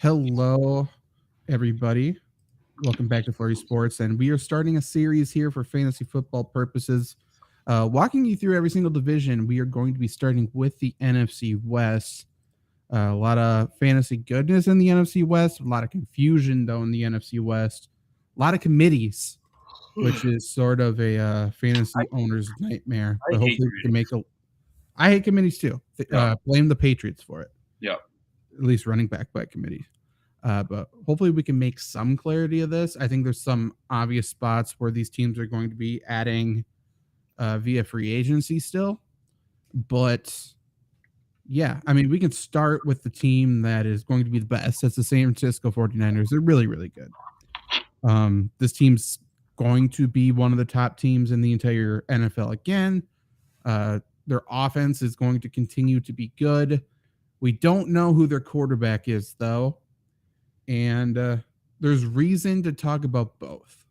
Hello, everybody. Welcome back to FlurrySports, and we are starting a series here for fantasy football purposes. Walking you through every single division, we are going to be starting with the NFC West. A lot of fantasy goodness in the NFC West, a lot of confusion, though, in the NFC West. A lot of committees, which is sort of a fantasy owner's nightmare. But hopefully we can make a... I hate committees, too. Blame the Patriots for it. Yeah. At least running back by committee. But hopefully we can make some clarity of this. I think there's some obvious spots where these teams are going to be adding via free agency still. But yeah, I mean, we can start with the team that is going to be the best. That's the San Francisco 49ers. They're really, really good. This team's going to be one of the top teams in the entire NFL again. Their offense is going to continue to be good. We don't know who their quarterback is, though. And there's reason to talk about both.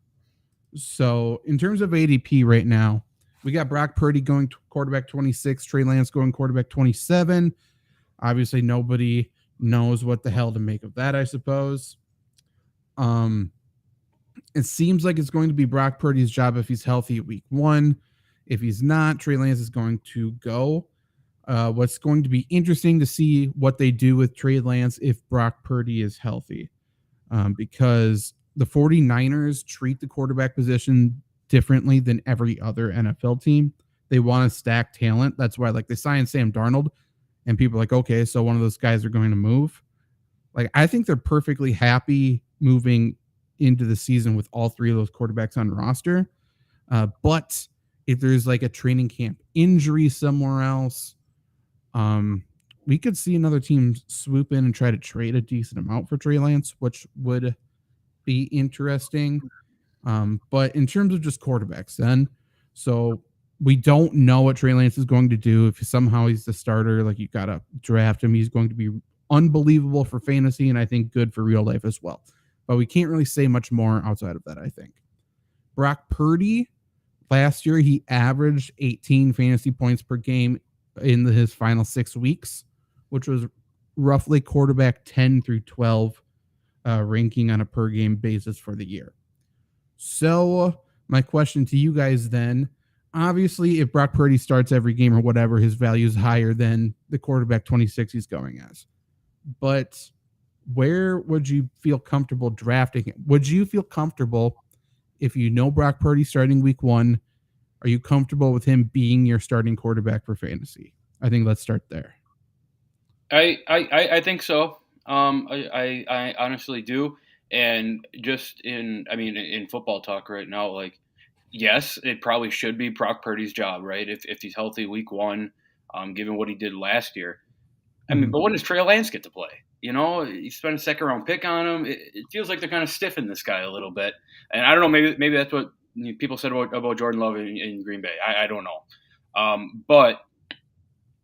So in terms of ADP right now, we got Brock Purdy going to quarterback 26, Trey Lance going quarterback 27. Obviously, nobody knows what the hell to make of that, I suppose. It seems like it's going to be Brock Purdy's job if he's healthy week 1. If he's not, Trey Lance is going to go. What's going to be interesting to see what they do with Trey Lance if Brock Purdy is healthy, because the 49ers treat the quarterback position differently than every other NFL team. They want to stack talent. That's why, like, they signed Sam Darnold, and people are like, okay, so one of those guys are going to move. Like, I think they're perfectly happy moving into the season with all three of those quarterbacks on the roster. But if there's like a training camp injury somewhere else, we could see another team swoop in and try to trade a decent amount for Trey Lance, which would be interesting. But in terms of just quarterbacks then, so we don't know what Trey Lance is going to do. If somehow he's the starter, like, you got to draft him. He's going to be unbelievable for fantasy and I think good for real life as well. But we can't really say much more outside of that, I think. Brock Purdy, last year, he averaged 18 fantasy points per game in his final 6 weeks, which was roughly quarterback 10 through 12 ranking on a per game basis for the year. So my question to you guys then, obviously, if Brock Purdy starts every game or whatever, his value is higher than the quarterback 26 he's going as. But where would you feel comfortable drafting him? Would you feel comfortable if you know Brock Purdy starting week 1? Are you comfortable with him being your starting quarterback for fantasy? I think let's start there. I think so. I honestly do. And just in football talk right now, like, yes, it probably should be Brock Purdy's job, right? If he's healthy week 1, given what he did last year. I mean, but when does Trey Lance get to play? You know, you spent a second round pick on him. It feels like they're kind of stiffing this guy a little bit. And I don't know, maybe that's what people said about Jordan Love in Green Bay. I don't know. But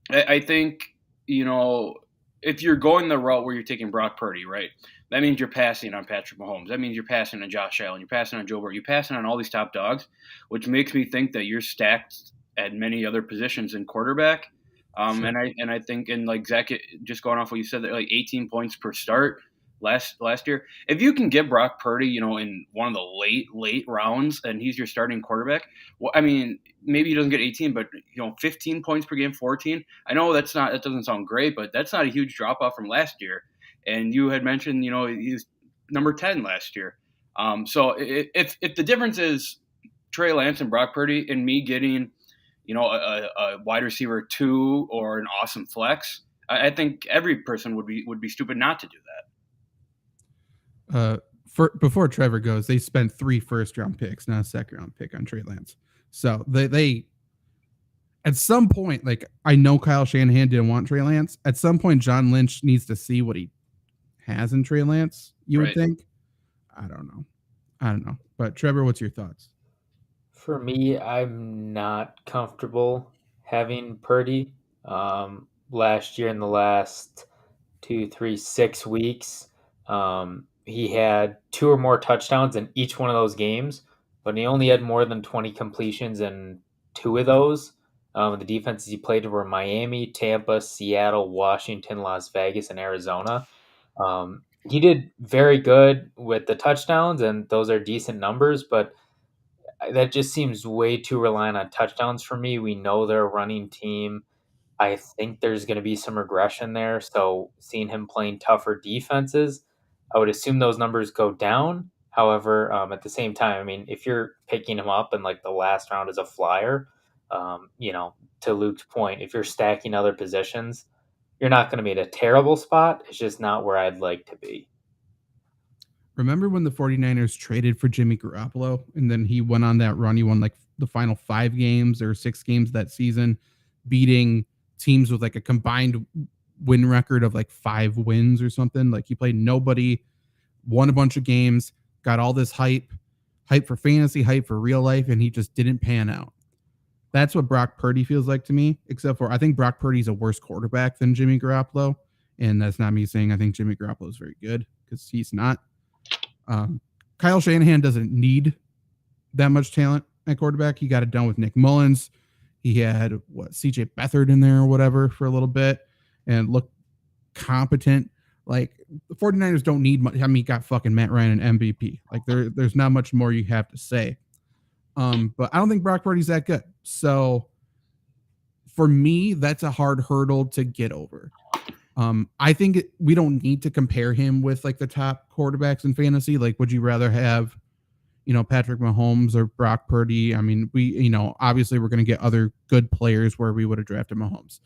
I think, you know, if you're going the route where you're taking Brock Purdy, right, that means you're passing on Patrick Mahomes. That means you're passing on Josh Allen. You're passing on Joe Burrow. You're passing on all these top dogs, which makes me think that you're stacked at many other positions in quarterback. Sure. And I think, and like Zach, just going off what you said, that like 18 points per start last year. If you can get Brock Purdy, you know, in one of the late rounds, and he's your starting quarterback, well, I mean, maybe he doesn't get 18, but, you know, 15 points per game, 14. I know that doesn't sound great, but that's not a huge drop off from last year. And you had mentioned, you know, he's number 10 last year. So if the difference is Trey Lance and Brock Purdy and me getting, you know, a wide receiver 2 or an awesome flex, I think every person would be stupid not to do that. Before Trevor goes, they spent 3 first-round picks, not a second-round pick on Trey Lance. So they at some point, like, I know Kyle Shanahan didn't want Trey Lance. At some point, John Lynch needs to see what he has in Trey Lance, you would think. I don't know. But Trevor, what's your thoughts? For me, I'm not comfortable having Purdy. Last year, in the last 2, 3, 6 weeks, he had 2 or more touchdowns in each one of those games, but he only had more than 20 completions in 2 of those. The defenses he played were Miami, Tampa, Seattle, Washington, Las Vegas, and Arizona. he did very good with the touchdowns, and those are decent numbers, but that just seems way too reliant on touchdowns for me. We know they're a running team. I think there's going to be some regression there. So seeing him playing tougher defenses, I would assume those numbers go down. However, at the same time, I mean, if you're picking him up in like the last round as a flyer, to Luke's point, if you're stacking other positions, you're not going to be at a terrible spot. It's just not where I'd like to be. Remember when the 49ers traded for Jimmy Garoppolo and then he went on that run? He won like the final 5 games or 6 games that season, beating teams with like a combined win record of like 5 wins or something. Like he played nobody, won a bunch of games, got all this hype for fantasy, hype for real life, and he just didn't pan out. That's what Brock Purdy feels like to me, except for I think Brock Purdy's a worse quarterback than Jimmy Garoppolo. And that's not me saying I think Jimmy Garoppolo is very good, because he's not. Kyle Shanahan doesn't need that much talent at quarterback. He got it done with Nick Mullins. He had CJ Beathard in there or whatever for a little bit and looked competent. Like the 49ers don't need much. I mean, he got fucking Matt Ryan an MVP. Like there's not much more you have to say. But I don't think Brock Purdy's that good. So for me, that's a hard hurdle to get over. I think we don't need to compare him with like the top quarterbacks in fantasy. Like, would you rather have, Patrick Mahomes or Brock Purdy? I mean, obviously we're going to get other good players where we would have drafted Mahomes.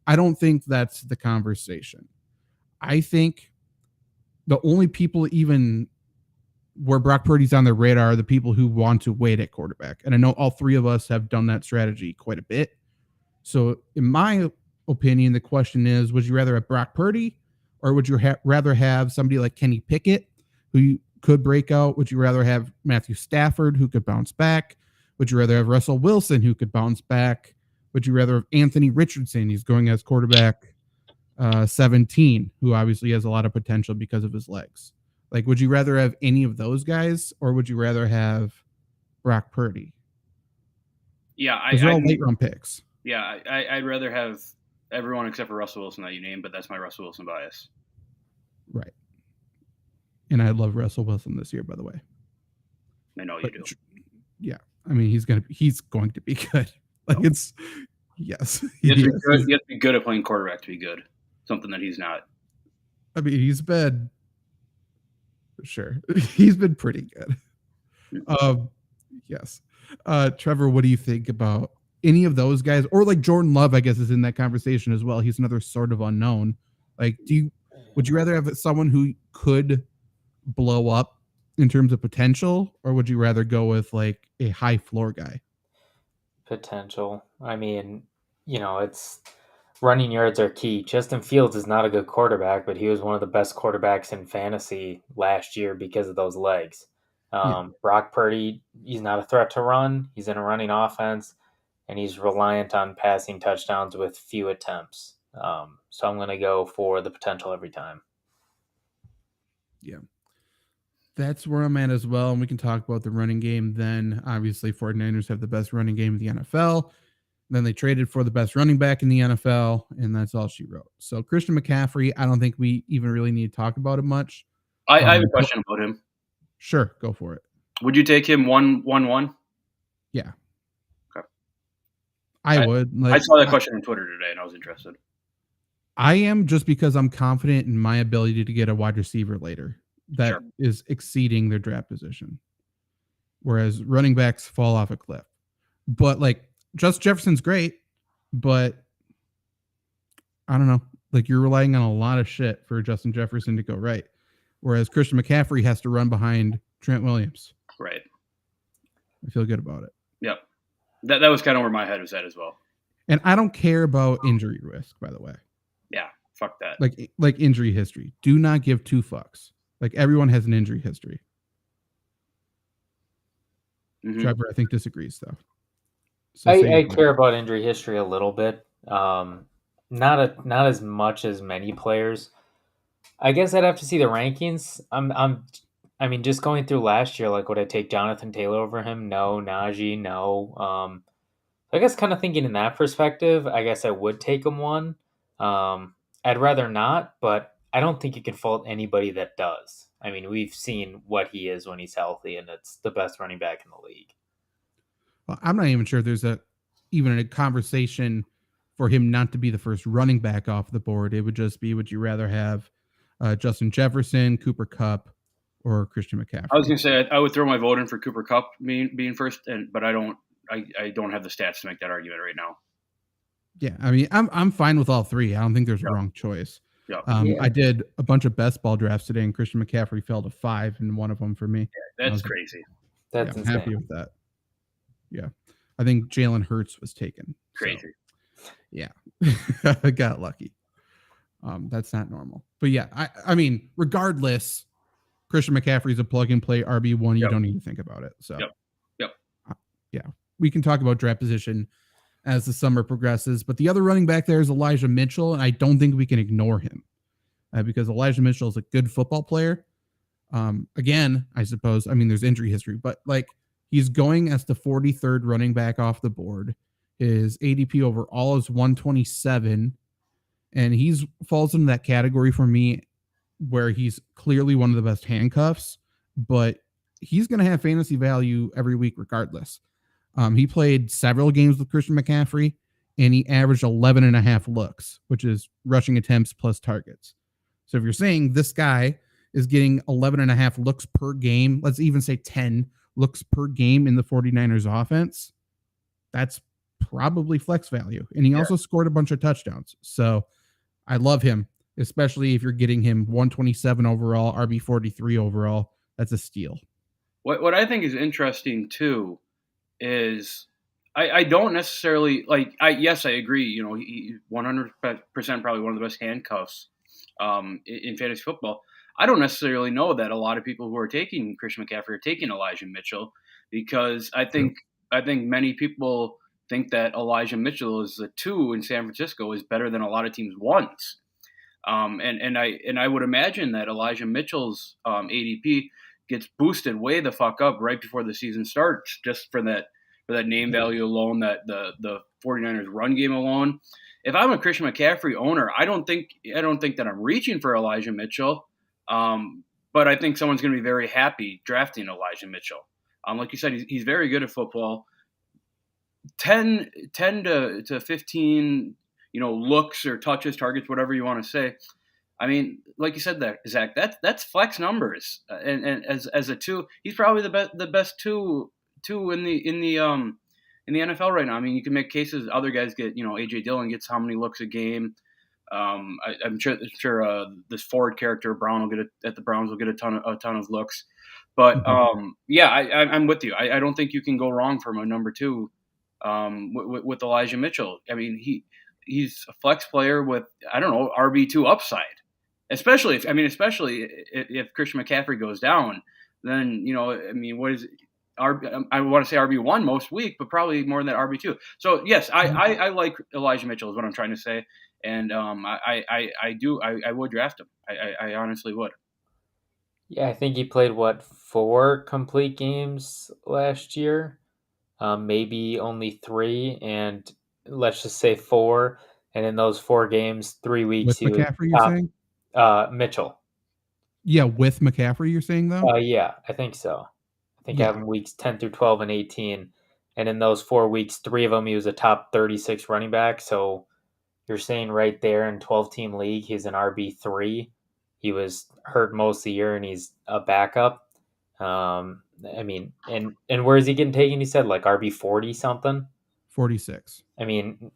I don't think that's the conversation. I think the only people even where Brock Purdy's on their radar are the people who want to wait at quarterback. And I know all 3 of us have done that strategy quite a bit. So in my opinion, the question is, would you rather have Brock Purdy or would you rather have somebody like Kenny Pickett who could break out? Would you rather have Matthew Stafford who could bounce back? Would you rather have Russell Wilson who could bounce back? Would you rather have Anthony Richardson? He's going as quarterback 17, who obviously has a lot of potential because of his legs. Like, would you rather have any of those guys or would you rather have Brock Purdy? Yeah, they're all late round picks. Yeah, I'd rather have everyone except for Russell Wilson that you named, but that's my Russell Wilson bias. Right. And I love Russell Wilson this year, by the way. I know you do. Yeah. I mean, he's going to be good. Like yes. You have to be good at playing quarterback to be good. Something that he's not. I mean, he's been he's been pretty good. Yes. Trevor, what do you think about any of those guys? Or like Jordan Love, I guess, is in that conversation as well. He's another sort of unknown. Like, would you rather have someone who could blow up in terms of potential, or would you rather go with like a high floor guy? Potential. I mean, it's running yards are key. Justin Fields is not a good quarterback, but he was one of the best quarterbacks in fantasy last year because of those legs. Brock Purdy, he's not a threat to run. He's in a running offense, and he's reliant on passing touchdowns with few attempts. So I'm going to go for the potential every time. Yeah. That's where I'm at as well. And we can talk about the running game then. Obviously, 49ers have the best running game in the NFL. Then they traded for the best running back in the NFL, and that's all she wrote. So Christian McCaffrey, I don't think we even really need to talk about him much. I have a question about him. Sure, go for it. Would you take him 1-1-1? Yeah. Okay. I would. I saw that question on Twitter today, and I was interested. I am, just because I'm confident in my ability to get a wide receiver later that is exceeding their draft position. Whereas running backs fall off a cliff. But like, Justin Jefferson's great, but I don't know. Like, you're relying on a lot of shit for Justin Jefferson to go right. Whereas Christian McCaffrey has to run behind Trent Williams. Right. I feel good about it. Yep. That was kind of where my head was at as well. And I don't care about injury risk, by the way. Yeah, fuck that. Like injury history. Do not give 2 fucks. Like, everyone has an injury history. Mm-hmm. Trevor, I think, disagrees, though. So I care about injury history a little bit. Not as much as many players. I guess I'd have to see the rankings. I mean, just going through last year, like, would I take Jonathan Taylor over him? No. Najee, no. I guess kind of thinking in that perspective, I guess I would take him 1. I'd rather not, but I don't think you can fault anybody that does. I mean, we've seen what he is when he's healthy, and it's the best running back in the league. Well, I'm not even sure there's even a conversation for him not to be the first running back off the board. It would just be, would you rather have Justin Jefferson, Cooper Kupp, or Christian McCaffrey? I was going to say I would throw my vote in for Cooper Kupp being first, but I don't have the stats to make that argument right now. Yeah, I mean, I'm fine with all three. I don't think there's a wrong choice. Yeah. I did a bunch of best ball drafts today, and Christian McCaffrey fell to 5 in one of them for me. Yeah, that's crazy. That's I'm happy with that. Yeah, I think Jalen Hurts was taken. Crazy. So, yeah, I got lucky. That's not normal. But yeah, I mean, regardless, Christian McCaffrey is a plug and play RB1. You don't need to think about it. So, yeah, we can talk about draft position as the summer progresses. But the other running back there is Elijah Mitchell, and I don't think we can ignore him because Elijah Mitchell is a good football player. Again, I suppose, I mean, there's injury history, but like he's going as the 43rd running back off the board. His ADP overall is 127, and he's falls into that category for me where he's clearly one of the best handcuffs, but he's going to have fantasy value every week regardless. He played several games with Christian McCaffrey, and he averaged 11.5 looks, which is rushing attempts plus targets. So if you're saying this guy is getting 11.5 looks per game, let's even say 10 looks per game in the 49ers offense, that's probably flex value. And he also scored a bunch of touchdowns. So I love him, especially if you're getting him 127 overall, RB 43 overall. That's a steal. What I think is interesting too is I don't necessarily like. Yes, I agree. You know, he 100% probably one of the best handcuffs in fantasy football. I don't necessarily know that a lot of people who are taking Christian McCaffrey are taking Elijah Mitchell, because I think many people think that Elijah Mitchell is a 2 in San Francisco is better than a lot of teams' 1s. And I would imagine that Elijah Mitchell's ADP gets boosted way the fuck up right before the season starts, just for that name value alone, that the 49ers run game alone. If I'm a Christian McCaffrey owner, I don't think that I'm reaching for Elijah Mitchell. But I think someone's going to be very happy drafting Elijah Mitchell. Like you said, he's very good at football. 10 to 15, looks or touches, targets, whatever you want to say. I mean, like you said there, Zach, that's flex numbers. And as a 2, he's probably the best two in the NFL right now. I mean, you can make cases other guys get, AJ Dillon gets how many looks a game. I'm sure this Ford character Brown at the Browns will get a ton of looks. But I'm with you. I don't think you can go wrong from a number 2 with Elijah Mitchell. I mean, he's a flex player with, I don't know, RB2 upside. Especially if Christian McCaffrey goes down, then I mean, what is it? I want to say RB1 most week, but probably more than that RB2. So yes, I like Elijah Mitchell is what I'm trying to say, and I would draft him. I honestly would. Yeah, I think he played 4 complete games last year, maybe only 3, and let's just say 4. And in those 4 games, 3 weeks with McCaffrey, you're saying? Mitchell. Yeah, with McCaffrey, you're saying though? Yeah, I think so. I think I have him weeks 10 through 12 and 18. And in those 4 weeks, 3 of them, he was a top 36 running back. So you're saying right there in 12-team league, he's an RB3. He was hurt most of the year, and he's a backup. I mean, and where is he getting taken? He said like RB40 something? 46. I mean,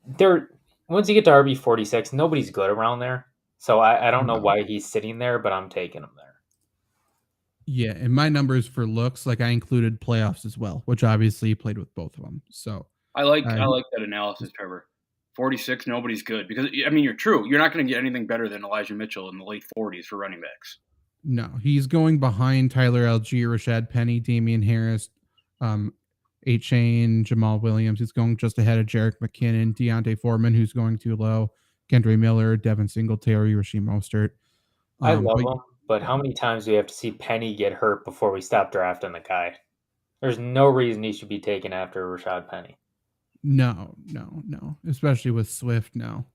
once you get to RB46, nobody's good around there. So I don't know why he's sitting there, but I'm taking him there. Yeah, and my numbers for looks, like I included playoffs as well, which obviously played with both of them. So I like that analysis, Trevor. 46, nobody's good, because I mean, you're true. You're not going to get anything better than Elijah Mitchell in the late 40s for running backs. No, he's going behind Tyler Algier, Rashad Penny, Damian Harris, A-Chain, Jamal Williams. He's going just ahead of Jerick McKinnon, Deontay Foreman, who's going too low, Kendre Miller, Devin Singletary, Rasheem Mostert. I love him, but how many times do we have to see Penny get hurt before we stop drafting the guy? There's no reason he should be taken after Rashad Penny. No. Especially with Swift now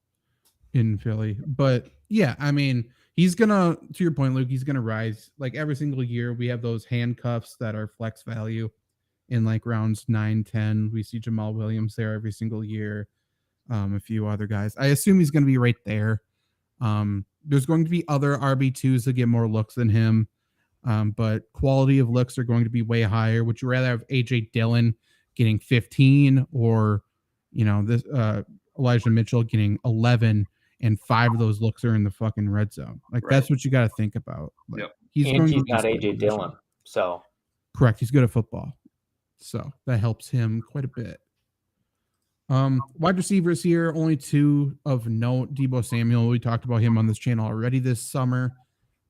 in Philly. But yeah, I mean, He's gonna, to your point, Luke, he's gonna rise. Like every single year, we have those handcuffs that are flex value in like rounds 9, 10. We see Jamal Williams there every single year. A few other guys. I assume he's gonna be right there. There's going to be other RB2s that get more looks than him. But quality of looks are going to be way higher. Would you rather have AJ Dillon getting 15 or, this Elijah Mitchell getting 11 and 5 of those looks are in the fucking red zone? Like that's what you got to think about. Like, Yep. he's and going he's to not AJ Dillon, so correct. He's good at football, so that helps him quite a bit. Wide receivers here, only 2 of note. Deebo Samuel, we talked about him on this channel already this summer.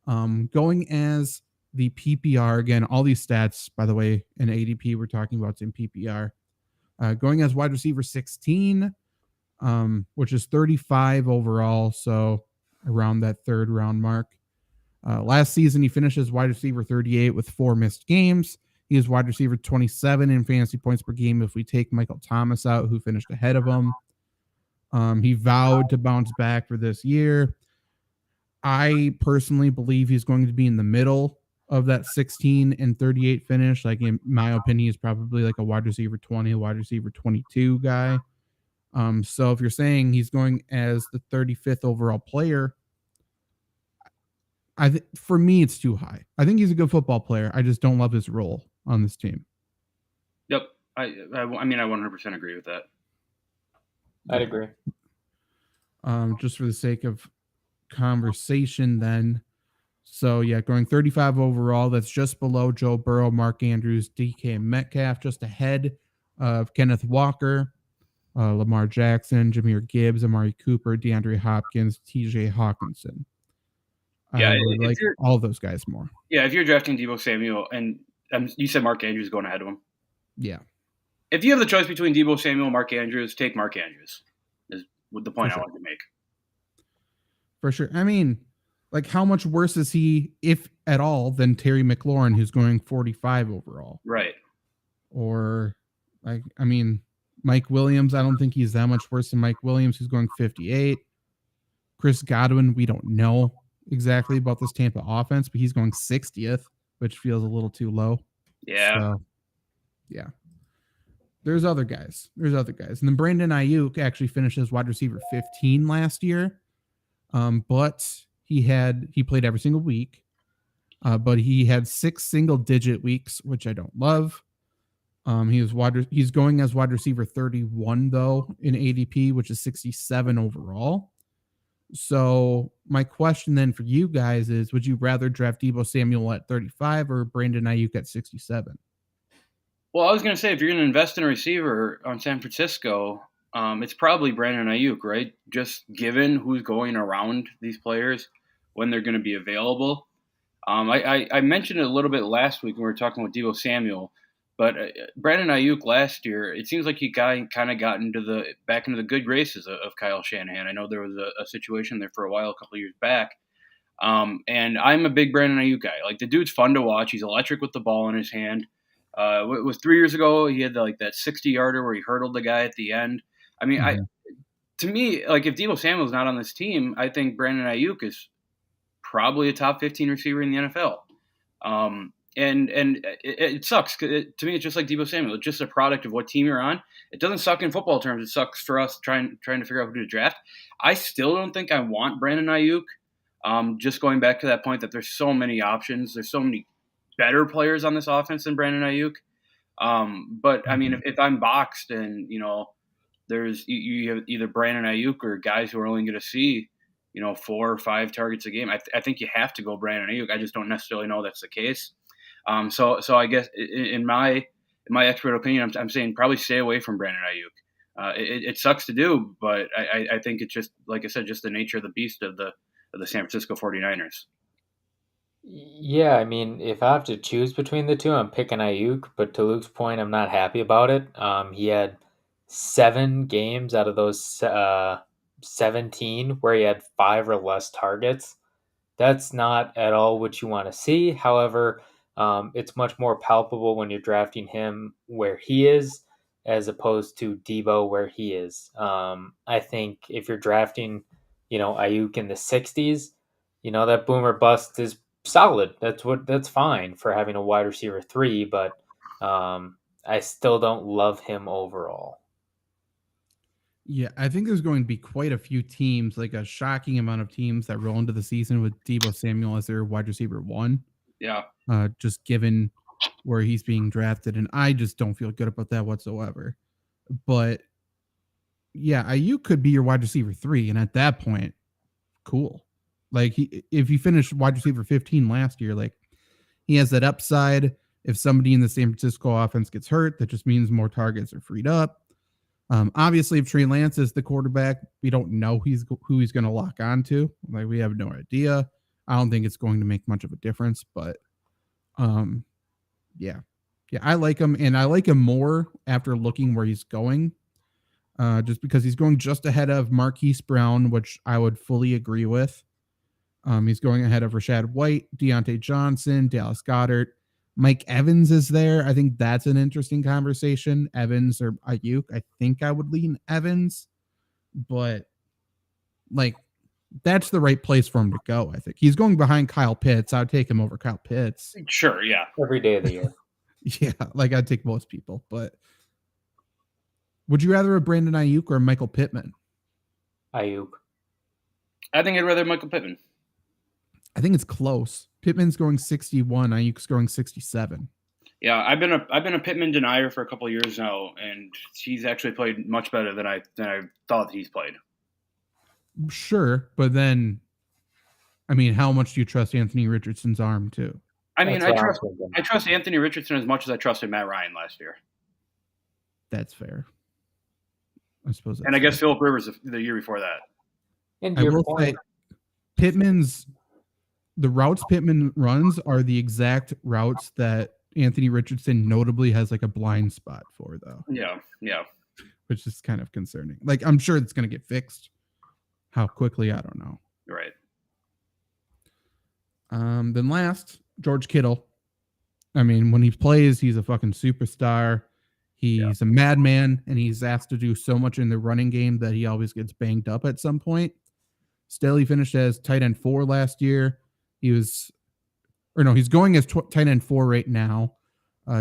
Going as the PPR, again, all these stats, by the way, in ADP, we're talking about in PPR. Going as wide receiver 16, which is 35 overall, so around that 3rd round mark. Last season, he finished as wide receiver 38 with 4 missed games. He is wide receiver 27 in fantasy points per game if we take Michael Thomas out, who finished ahead of him. He vowed to bounce back for this year. I personally believe he's going to be in the middle of that 16 and 38 finish. Like, in my opinion, he's probably like a wide receiver 20, a wide receiver 22 guy. So if you're saying he's going as the 35th overall player, for me, it's too high. I think he's a good football player. I just don't love his role on this team. Yep. I mean, I 100% agree with that. I'd agree. Just for the sake of conversation then. So yeah, going 35 overall, that's just below Joe Burrow, Mark Andrews, DK Metcalf, just ahead of Kenneth Walker, Lamar Jackson, Jahmyr Gibbs, Amari Cooper, DeAndre Hopkins, TJ Hawkinson. Yeah, I would like all those guys more. Yeah, if you're drafting Deebo Samuel, and you said Mark Andrews going ahead of him. Yeah. If you have the choice between Deebo Samuel and Mark Andrews, take Mark Andrews. Is the point I wanted to make. For sure. I mean, like, how much worse is he, if at all, than Terry McLaurin, who's going 45 overall? Right. Or, like, I mean, Mike Williams, I don't think he's that much worse than Mike Williams, who's going 58. Chris Godwin, we don't know exactly about this Tampa offense, but he's going 60th, which feels a little too low. Yeah. So, yeah. There's other guys. And then Brandon Ayuk actually finished as wide receiver 15 last year. But he played every single week. But he had 6 single-digit weeks, which I don't love. He's going as wide receiver 31 though in ADP, which is 67 overall. So my question then for you guys is, would you rather draft Deebo Samuel at 35 or Brandon Ayuk at 67? Well, I was going to say, if you're going to invest in a receiver on San Francisco, it's probably Brandon Ayuk, right? Just given who's going around these players when they're going to be available. I mentioned it a little bit last week when we were talking with Deebo Samuel, but Brandon Ayuk last year, it seems like he kind of got back into the good graces of Kyle Shanahan. I know there was a situation there for a while, a couple of years back. And I'm a big Brandon Ayuk guy. Like, the dude's fun to watch. He's electric with the ball in his hand. It was 3 years ago. He had that 60-yarder where he hurdled the guy at the end. I mean, to me, like, if Deebo Samuel's not on this team, I think Brandon Ayuk is probably a top 15 receiver in the NFL. And it sucks. To me, it's just like Deebo Samuel. It's just a product of what team you're on. It doesn't suck in football terms. It sucks for us trying to figure out who to draft. I still don't think I want Brandon Ayuk. Just going back to that point that there's so many options. There's so many better players on this offense than Brandon Ayuk. But I mean, if I'm boxed and, there's you have either Brandon Ayuk or guys who are only going to see, 4 or 5 targets a game, I think you have to go Brandon Ayuk. I just don't necessarily know that's the case. So I guess in my expert opinion, I'm saying probably stay away from Brandon Ayuk. It sucks to do, but I think it's just, like I said, just the nature of the beast of the San Francisco 49ers. Yeah, I mean, if I have to choose between the two, I'm picking Ayuk, but to Luke's point, I'm not happy about it. He had 7 games out of those 17 where he had 5 or less targets. That's not at all what you want to see. However, it's much more palpable when you're drafting him where he is as opposed to Deebo where he is. I think if you're drafting, Ayuk in the 60s, that boomer bust is solid. That's fine for having a wide receiver 3, but I still don't love him overall. Yeah, I think there's going to be quite a few teams, like a shocking amount of teams that roll into the season with Deebo Samuel as their wide receiver 1. Yeah. Just given where he's being drafted, and I just don't feel good about that whatsoever. But yeah, Ayuk could be your wide receiver 3, and at that point, cool. Like if he finished wide receiver 15 last year, like he has that upside. If somebody in the San Francisco offense gets hurt, that just means more targets are freed up. Obviously, if Trey Lance is the quarterback, we don't know who he's going to lock onto. Like we have no idea. I don't think it's going to make much of a difference, but yeah, I like him, and I like him more after looking where he's going. Just because he's going just ahead of Marquise Brown, which I would fully agree with. He's going ahead of Rashad White, Deontay Johnson, Dallas Goedert. Mike Evans is there. I think that's an interesting conversation. Evans or Ayuk. I think I would lean Evans, but like that's the right place for him to go. I think he's going behind Kyle Pitts. I would take him over Kyle Pitts. Sure, yeah. Every day of the year. Yeah, like I'd take most people, but would you rather a Brandon Ayuk or a Michael Pittman? Ayuk. I think I'd rather Michael Pittman. I think it's close. Pittman's going 61. Ayuk's going 67. Yeah, I've been a Pittman denier for a couple of years now, and he's actually played much better than I thought he's played. Sure, but then, I mean, how much do you trust Anthony Richardson's arm too? I mean, I trust Anthony Richardson as much as I trusted Matt Ryan last year. That's fair. I suppose. And I guess Phillip Rivers the year before that. And I will say, the routes Pittman runs are the exact routes that Anthony Richardson notably has like a blind spot for, though. Yeah. Which is kind of concerning. Like, I'm sure it's going to get fixed. How quickly, I don't know. Right. Then last, George Kittle. I mean, when he plays, he's a fucking superstar. He's a madman, and he's asked to do so much in the running game that he always gets banged up at some point. Still, he finished as tight end 4 last year. He's going as tight end 4 right now.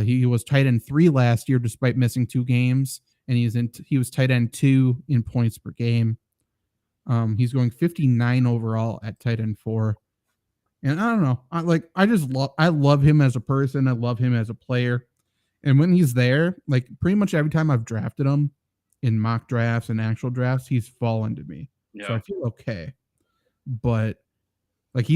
He was tight end 3 last year, despite missing 2 games, and he was tight end 2 in points per game. He's going 59 overall at tight end 4. And I don't know. I love him as a person. I love him as a player. And when he's there, like pretty much every time I've drafted him in mock drafts and actual drafts, he's fallen to me. Yeah. So I feel okay. But like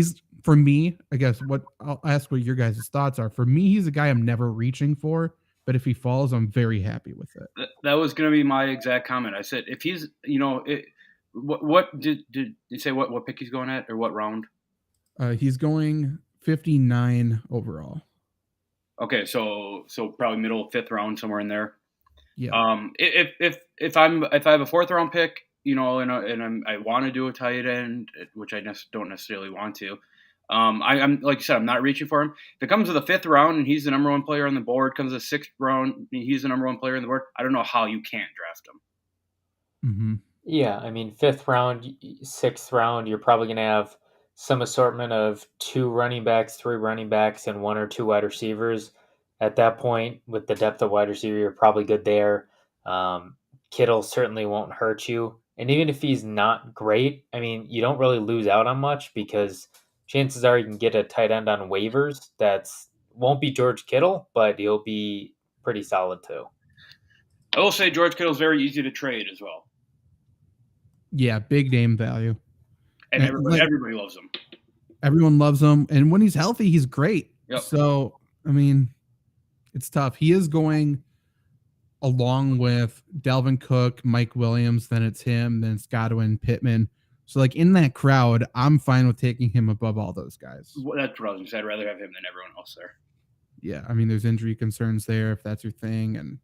for me, I guess I'll ask what your guys' thoughts are. For me, he's a guy I'm never reaching for, but if he falls, I'm very happy with it. That was going to be my exact comment. I said, if he's, what did you say? What pick he's going at, or what round? He's going 59 overall. Okay, so probably middle 5th round, somewhere in there. Yeah. If I have a 4th round pick, and I want to do a tight end, which I don't necessarily want to. I'm like you said, I'm not reaching for him. If it comes to the 5th round and he's the number 1 player on the board, comes to the 6th round, and he's the number 1 player on the board, I don't know how you can't draft him. Mm-hmm. Yeah, I mean, 5th round, 6th round, you're probably going to have some assortment of 2 running backs, 3 running backs, and 1 or 2 wide receivers. At that point, with the depth of wide receiver, you're probably good there. Kittle certainly won't hurt you. And even if he's not great, I mean, you don't really lose out on much because chances are you can get a tight end on waivers won't be George Kittle, but he'll be pretty solid too. I will say George Kittle's very easy to trade as well. Yeah, big name value. And everybody loves him. Everyone loves him. And when he's healthy, he's great. Yep. So, I mean, it's tough. He is going along with Dalvin Cook, Mike Williams, then it's him, then it's Godwin, Pittman. So, like, in that crowd, I'm fine with taking him above all those guys. Well, that's what I was going to say. I'd rather have him than everyone else there. Yeah, I mean, there's injury concerns there if that's your thing. And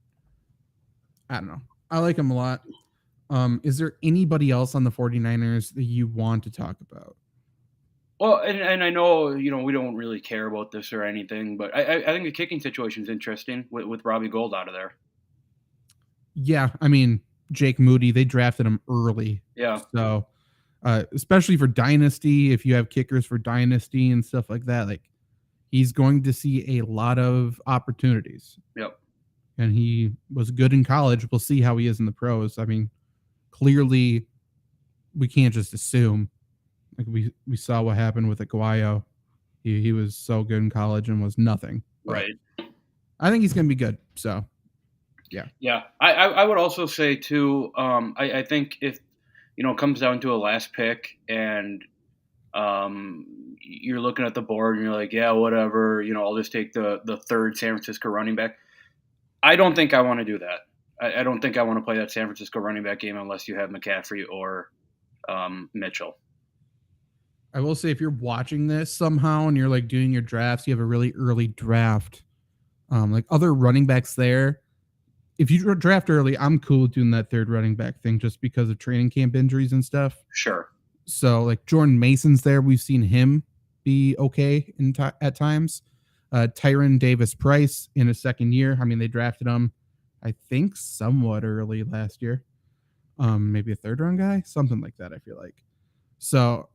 I don't know. I like him a lot. Is there anybody else on the 49ers that you want to talk about? Well, and I know, we don't really care about this or anything, but I think the kicking situation is interesting with Robbie Gould out of there. Yeah, I mean, Jake Moody, they drafted him early. Yeah. So, especially for dynasty. If you have kickers for dynasty and stuff like that, like he's going to see a lot of opportunities. Yep. And he was good in college. We'll see how he is in the pros. I mean, clearly we can't just assume. Like we saw what happened with Aguayo. He was so good in college and was nothing. But Right. I think he's going to be good. So, yeah. Yeah. I would also say, too, I think if, it comes down to a last pick and you're looking at the board and you're like, yeah, whatever, I'll just take the third San Francisco running back. I don't think I want to do that. I don't think I want to play that San Francisco running back game unless you have McCaffrey or Mitchell. I will say if you're watching this somehow and you're like doing your drafts, you have a really early draft, like other running backs there. If you draft early, I'm cool with doing that third running back thing just because of training camp injuries and stuff. Sure. So like Jordan Mason's there. We've seen him be okay at times. Tyron Davis-Price in his second year. I mean, they drafted him, I think, somewhat early last year. Maybe a third round guy, something like that, I feel like. So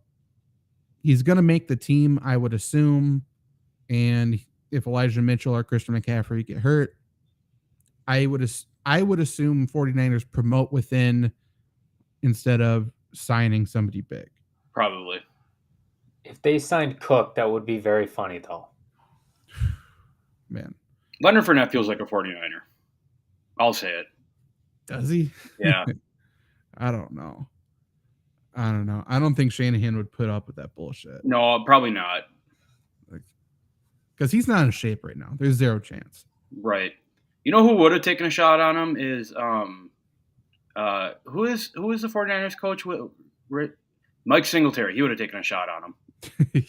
he's going to make the team, I would assume. And if Elijah Mitchell or Christian McCaffrey get hurt, I would assume 49ers promote within instead of signing somebody big. Probably. If they signed Kupp, that would be very funny, though. Man. Leonard Fournette feels like a 49er. I'll say it. Does he? Yeah. I don't know. I don't think Shanahan would put up with that bullshit. No, probably not. Because he's not in shape right now. There's zero chance. Right. You know who would have taken a shot on him is who is the 49ers coach? Mike Singletary. He would have taken a shot on him.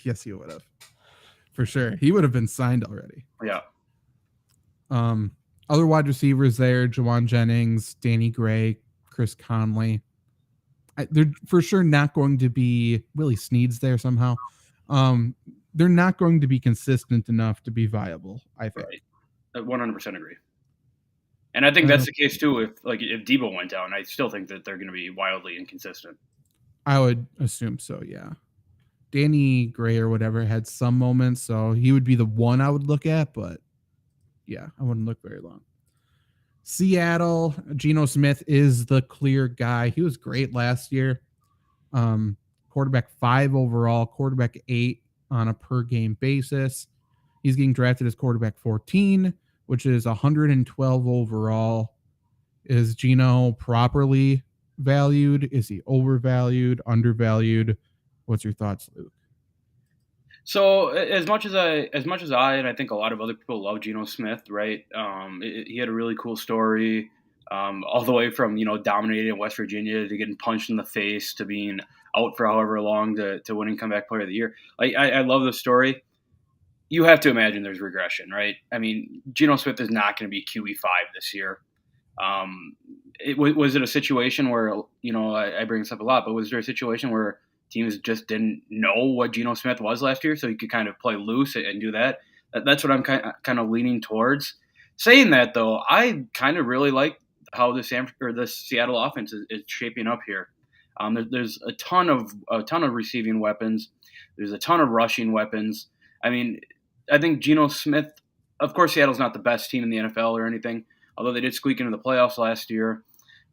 Yes, he would have. For sure. He would have been signed already. Yeah. Other wide receivers there, Jawan Jennings, Danny Gray, Chris Conley. They're for sure not going to be Willie Snead's there somehow. They're not going to be consistent enough to be viable, I think. Right. 100% agree. And I think that's the case too. If Deebo went down, I still think that they're going to be wildly inconsistent. I would assume so. Yeah. Danny Gray or whatever had some moments, so he would be the one I would look at, but yeah, I wouldn't look very long. Seattle, Geno Smith is the clear guy. He was great last year. Quarterback 5 overall, quarterback 8 on a per game basis. He's getting drafted as quarterback 14, which is 112 overall. Is Geno properly valued? Is he overvalued, undervalued? What's your thoughts, Luke? So as much as I and I think a lot of other people love Geno Smith, right? He had a really cool story, all the way from dominating West Virginia to getting punched in the face to being out for however long to winning comeback player of the year. Like I love the story. You have to imagine there's regression, right? I mean, Geno Smith is not going to be QB5 this year. Was it a situation where I bring this up a lot, but was there a situation where teams just didn't know what Geno Smith was last year, so he could kind of play loose and do that? That's what I'm kind of leaning towards. Saying that, though, I kind of really like how the Seattle offense is shaping up here. There's a ton of receiving weapons. There's a ton of rushing weapons. I mean, I think Geno Smith, of course, Seattle's not the best team in the NFL or anything, although they did squeak into the playoffs last year.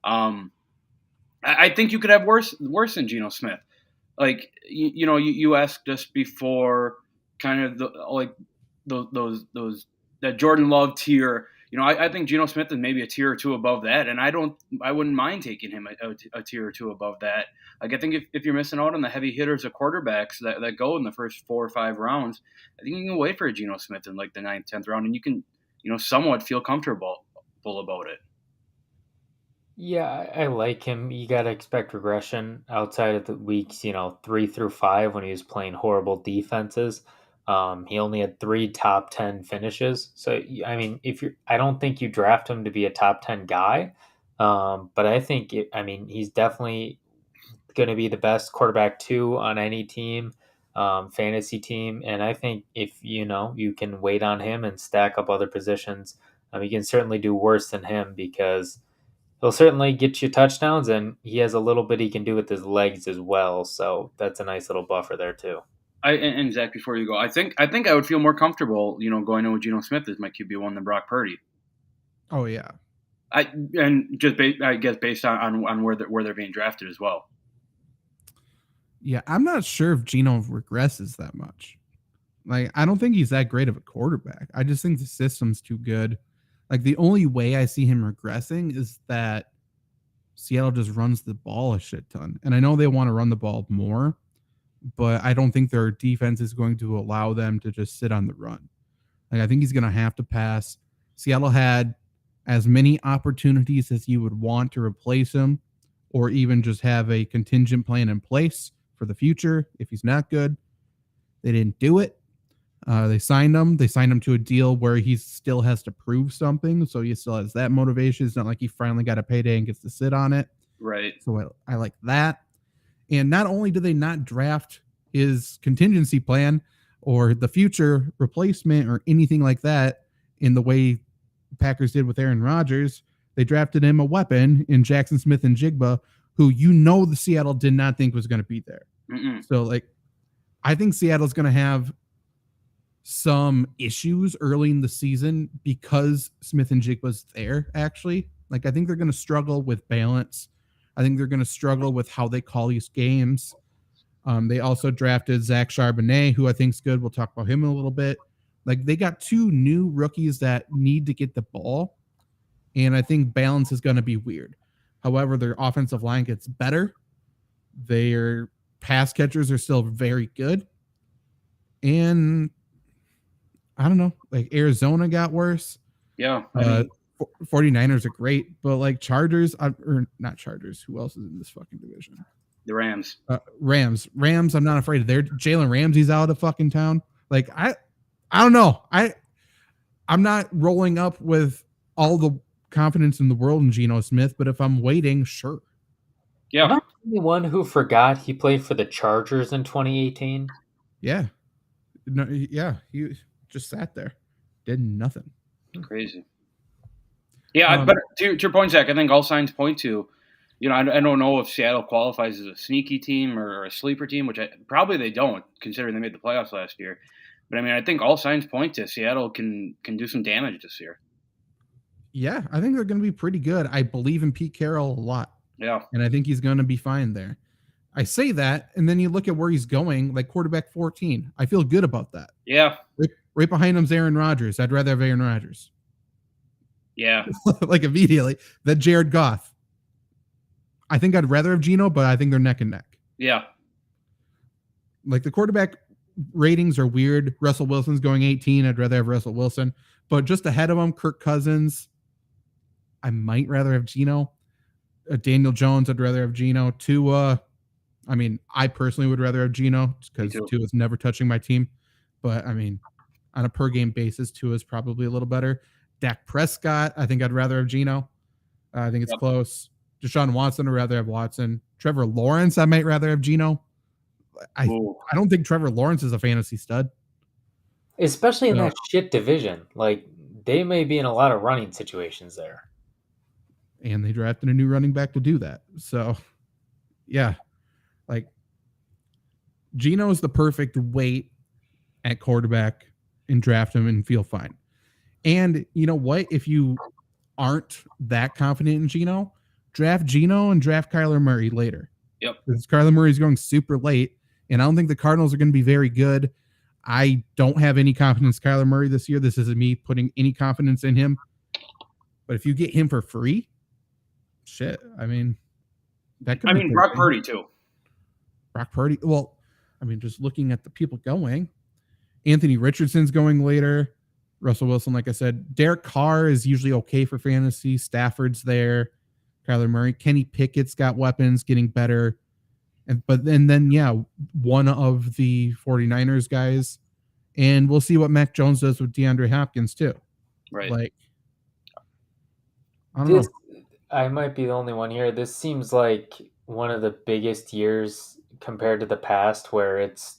I think you could have worse than Geno Smith. Like you asked us before, kind of those that Jordan Love tier. I think Geno Smith is maybe a tier or two above that, and I wouldn't mind taking him a tier or two above that. Like I think if you're missing out on the heavy hitters of quarterbacks that go in the first 4 or 5 rounds, I think you can wait for a Geno Smith in like the 9th, 10th round, and you can somewhat feel comfortable about it. Yeah, I like him. You got to expect regression outside of the weeks, 3 through 5 when he was playing horrible defenses. He only had 3 top 10 finishes. So, I mean, I don't think you draft him to be a top 10 guy. But I think, he's definitely going to be the best quarterback 2 on any team, fantasy team. And I think if, you can wait on him and stack up other positions, you can certainly do worse than him because he'll certainly get you touchdowns, and he has a little bit he can do with his legs as well. So that's a nice little buffer there too. And Zach, before you go, I think I would feel more comfortable, going in with Geno Smith as my QB1 than Brock Purdy. Oh yeah. I guess based on where they're being drafted as well. Yeah, I'm not sure if Geno regresses that much. Like, I don't think he's that great of a quarterback. I just think the system's too good. Like, the only way I see him regressing is that Seattle just runs the ball a shit ton. And I know they want to run the ball more, but I don't think their defense is going to allow them to just sit on the run. Like, I think he's going to have to pass. Seattle had as many opportunities as you would want to replace him, or even just have a contingent plan in place for the future if he's not good. They didn't do it. They signed him. They signed him to a deal where he still has to prove something, so he still has that motivation. It's not like he finally got a payday and gets to sit on it. Right. So I like that. And not only do they not draft his contingency plan or the future replacement or anything like that in the way Packers did with Aaron Rodgers, they drafted him a weapon in Jackson Smith and Jigba, who the Seattle did not think was going to be there. Mm-mm. So, like, I think Seattle's going to have some issues early in the season because Smith and Jigba's there, actually. Like, I think they're going to struggle with balance. I think they're going to struggle with how they call these games. They also drafted Zach Charbonnet, who I think is good. We'll talk about him in a little bit. Like, they got two new rookies that need to get the ball, and I think balance is going to be weird. However, their offensive line gets better. Their pass catchers are still very good. And I don't know, like, Arizona got worse. Yeah. 49ers are great, but like Chargers, or not Chargers. Who else is in this fucking division? The Rams. Rams. I'm not afraid of. Jalen Ramsey's out of fucking town. Like, I don't know. I'm not rolling up with all the confidence in the world in Geno Smith, but if I'm waiting, sure. Yeah. Am I the one who forgot he played for the Chargers in 2018? Yeah. No, yeah, he just sat there, did nothing. Crazy. Yeah, but to your point, Zach, I think all signs point to, I don't know if Seattle qualifies as a sneaky team or a sleeper team, which probably they don't, considering they made the playoffs last year. But I mean, I think all signs point to Seattle can do some damage this year. Yeah, I think they're going to be pretty good. I believe in Pete Carroll a lot. Yeah. And I think he's going to be fine there. I say that, and then you look at where he's going, like quarterback 14. I feel good about that. Yeah. Right behind him's Aaron Rodgers. I'd rather have Aaron Rodgers. Yeah. Like, immediately. Then Jared Goff. I think I'd rather have Geno, but I think they're neck and neck. Yeah. Like, the quarterback ratings are weird. Russell Wilson's going 18. I'd rather have Russell Wilson. But just ahead of him, Kirk Cousins. I might rather have Geno. Daniel Jones, I'd rather have Geno. Tua. I mean, I personally would rather have Geno because Tua's never touching my team. But, I mean, on a per-game basis, Tua's probably a little better. Dak Prescott, I think I'd rather have Geno. I think it's close. Deshaun Watson, I'd rather have Watson. Trevor Lawrence, I might rather have Geno. I don't think Trevor Lawrence is a fantasy stud. Especially in that shit division. Like, they may be in a lot of running situations there. And they drafted a new running back to do that. So, yeah. Like, Geno is the perfect weight at quarterback and draft him and feel fine. And you know what? If you aren't that confident in Geno, draft Geno and draft Kyler Murray later. Yep. Because Kyler Murray's going super late, and I don't think the Cardinals are going to be very good. I don't have any confidence in Kyler Murray this year. This isn't me putting any confidence in him. But if you get him for free, shit. I mean, that could be Brock Purdy too. Brock Purdy. Well, I mean, just looking at the people going, Anthony Richardson's going later. Russell Wilson, like I said, Derek Carr is usually okay for fantasy. Stafford's there. Kyler Murray, Kenny Pickett's got weapons, getting better. But then, one of the 49ers guys. And we'll see what Mac Jones does with DeAndre Hopkins too. Right. Like, I don't know. I might be the only one here. This seems like one of the biggest years compared to the past where it's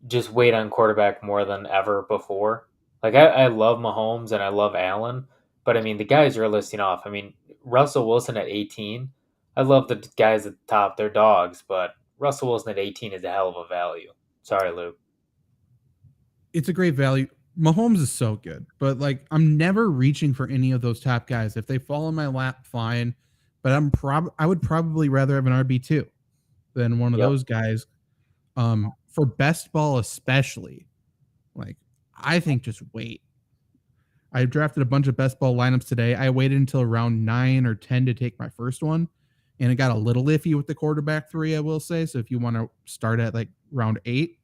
just wait on quarterback more than ever before. Like, I love Mahomes and I love Allen, but I mean, the guys you're listing off, I mean, Russell Wilson at 18. I love the guys at the top; they're dogs, but Russell Wilson at 18 is a hell of a value. Sorry, Luke. It's a great value. Mahomes is so good, but like I'm never reaching for any of those top guys. If they fall in my lap, fine. But I would probably rather have an RB2 than one of Yep. those guys. For best ball especially, like I think just wait. I drafted a bunch of best ball lineups today. I waited until around 9 or 10 to take my first one, and it got a little iffy with the quarterback 3, I will say. So if you want to start at like round 8,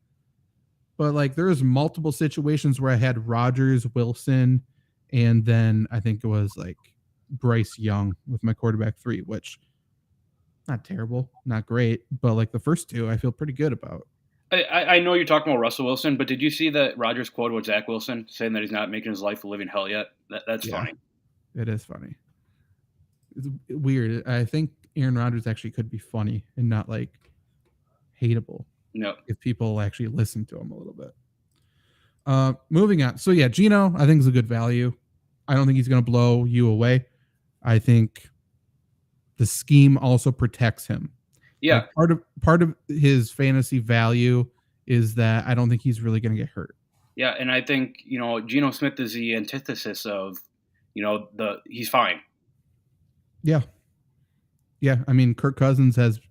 but like there's multiple situations where I had Rodgers, Wilson, and then I think it was like Bryce Young with my quarterback 3, which not terrible, not great, but like the first 2 I feel pretty good about. I know you're talking about Russell Wilson, but did you see that Rodgers quote with Zach Wilson saying that he's not making his life a living hell yet? That's funny. It is funny. It's weird. I think Aaron Rodgers actually could be funny and not like hateable. No. If people actually listen to him a little bit. Moving on. So yeah, Geno, I think is a good value. I don't think he's going to blow you away. I think the scheme also protects him. Yeah. Like part of his fantasy value is that I don't think he's really going to get hurt. Yeah, and I think, Geno Smith is the antithesis of, he's fine. Yeah. Yeah, I mean, Kirk Cousins has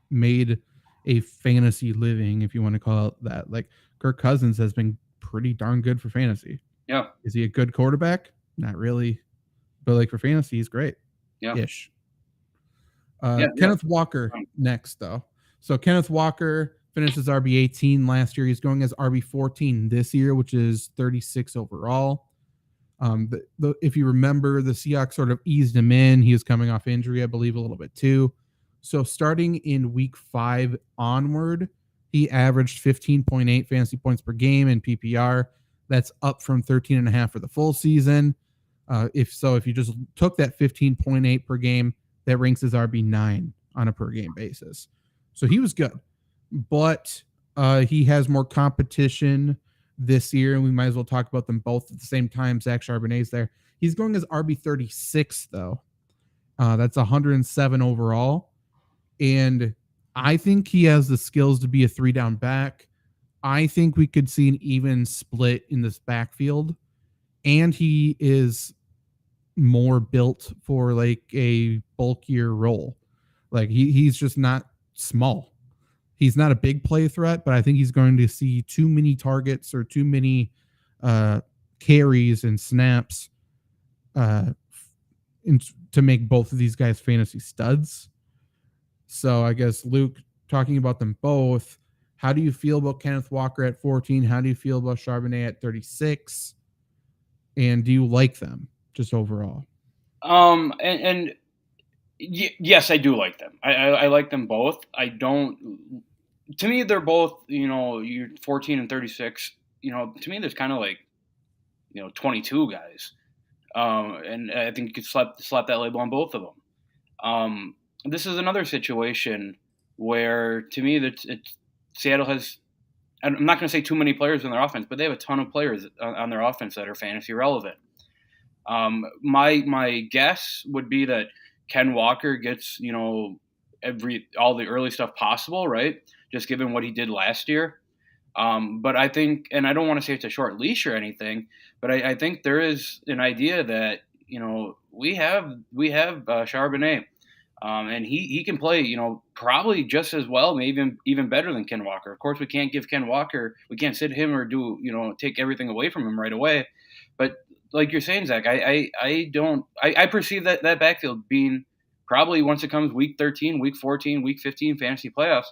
made a fantasy living, if you want to call it that. Like Kirk Cousins has been pretty darn good for fantasy. Yeah. Is he a good quarterback? Not really. But like for fantasy, he's great. Yeah. Ish. Kenneth Walker next, though. So Kenneth Walker finishes RB18 last year. He's going as RB14 this year, which is 36 overall. If you remember, the Seahawks sort of eased him in. He was coming off injury, I believe, a little bit too. So starting in week 5 onward, he averaged 15.8 fantasy points per game in PPR. That's up from 13.5 for the full season. If you just took that 15.8 per game, that ranks as RB9 on a per game basis. So he was good, but he has more competition this year, and we might as well talk about them both at the same time. Zach Charbonnet's there. He's going as RB36 though. That's 107 overall, and I think he has the skills to be a 3-down back. I think we could see an even split in this backfield, and he is more built for like a bulkier role. Like he's just not small. He's not a big play threat, but I think he's going to see too many targets or too many carries and snaps to make both of these guys fantasy studs. So I guess, Luke, talking about them both, how do you feel about Kenneth Walker at 14? How do you feel about Charbonnet at 36? And do you like them just overall? Yes, I do like them. I like them both. I don't. To me, they're both. You're 14 and 36. To me, there's kind of like, 22 guys. And I think you could slap that label on both of them. This is another situation where, to me, that Seattle has. I'm not going to say too many players in their offense, but they have a ton of players on their offense that are fantasy relevant. My guess would be that Ken Walker gets, all the early stuff possible, right? Just given what he did last year. But I think, and I don't want to say it's a short leash or anything, but I think there is an idea that, we have Charbonnet, and he can play, probably just as well, maybe even better than Ken Walker. Of course, we can't sit him or take everything away from him right away. But like you're saying, Zach, I perceive that backfield being probably, once it comes week 13, week 14, week 15 fantasy playoffs,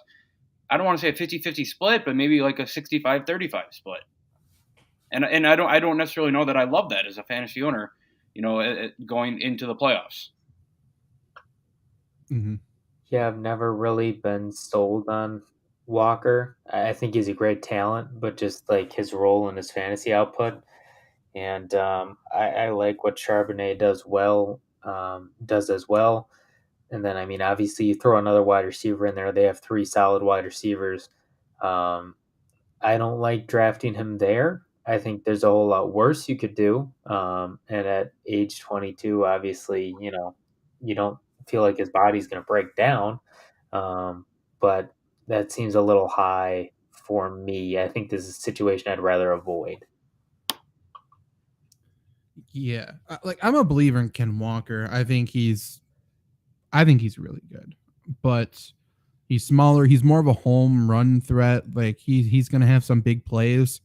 I don't want to say a 50-50 split, but maybe like a 65-35 split. And I don't necessarily know that I love that as a fantasy owner, going into the playoffs. Mm-hmm. Yeah, I've never really been sold on Walker. I think he's a great talent, but just like his role in his fantasy output. And I like what Charbonnet does as well. And then, I mean, obviously, you throw another wide receiver in there. They have 3 solid wide receivers. I don't like drafting him there. I think there's a whole lot worse you could do. And at age 22, obviously, you don't feel like his body's going to break down. But that seems a little high for me. I think this is a situation I'd rather avoid. Yeah, like I'm a believer in Ken Walker. I think he's really good, but he's smaller. He's more of a home run threat. Like he's going to have some big plays.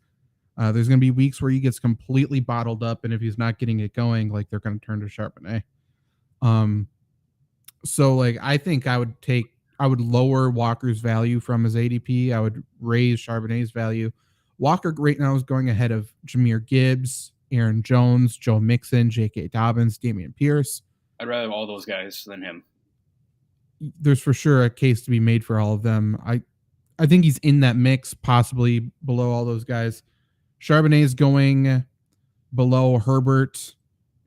There's going to be weeks where he gets completely bottled up, and if he's not getting it going, like they're going to turn to Charbonnet. So like I think I would lower Walker's value from his ADP. I would raise Charbonnet's value. Walker right now is going ahead of Jahmyr Gibbs, Aaron Jones, Joe Mixon, J.K. Dobbins, Damian Pierce. I'd rather have all those guys than him. There's for sure a case to be made for all of them. I think he's in that mix, possibly below all those guys. Charbonnet is going below Herbert,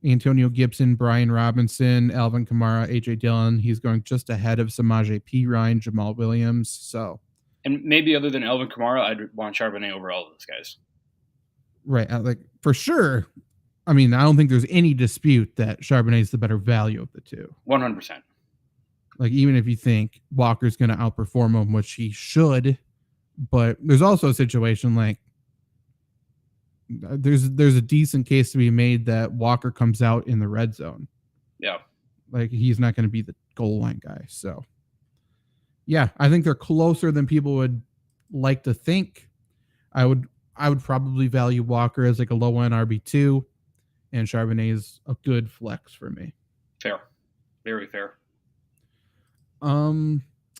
Antonio Gibson, Brian Robinson, Alvin Kamara, AJ Dillon. He's going just ahead of Samaje Perine, Jamal Williams. So, and maybe other than Alvin Kamara, I'd want Charbonnet over all of those guys. Right, like for sure. I mean, I don't think there's any dispute that Charbonnet is the better value of the two. 100%. Like even if you think Walker's going to outperform him, which he should, but there's also a situation like there's a decent case to be made that Walker comes out in the red zone. Yeah. Like he's not going to be the goal line guy. So yeah, I think they're closer than people would like to think. I would probably value Walker as like a low end RB2, and Charbonnet is a good flex for me. Fair. Very fair.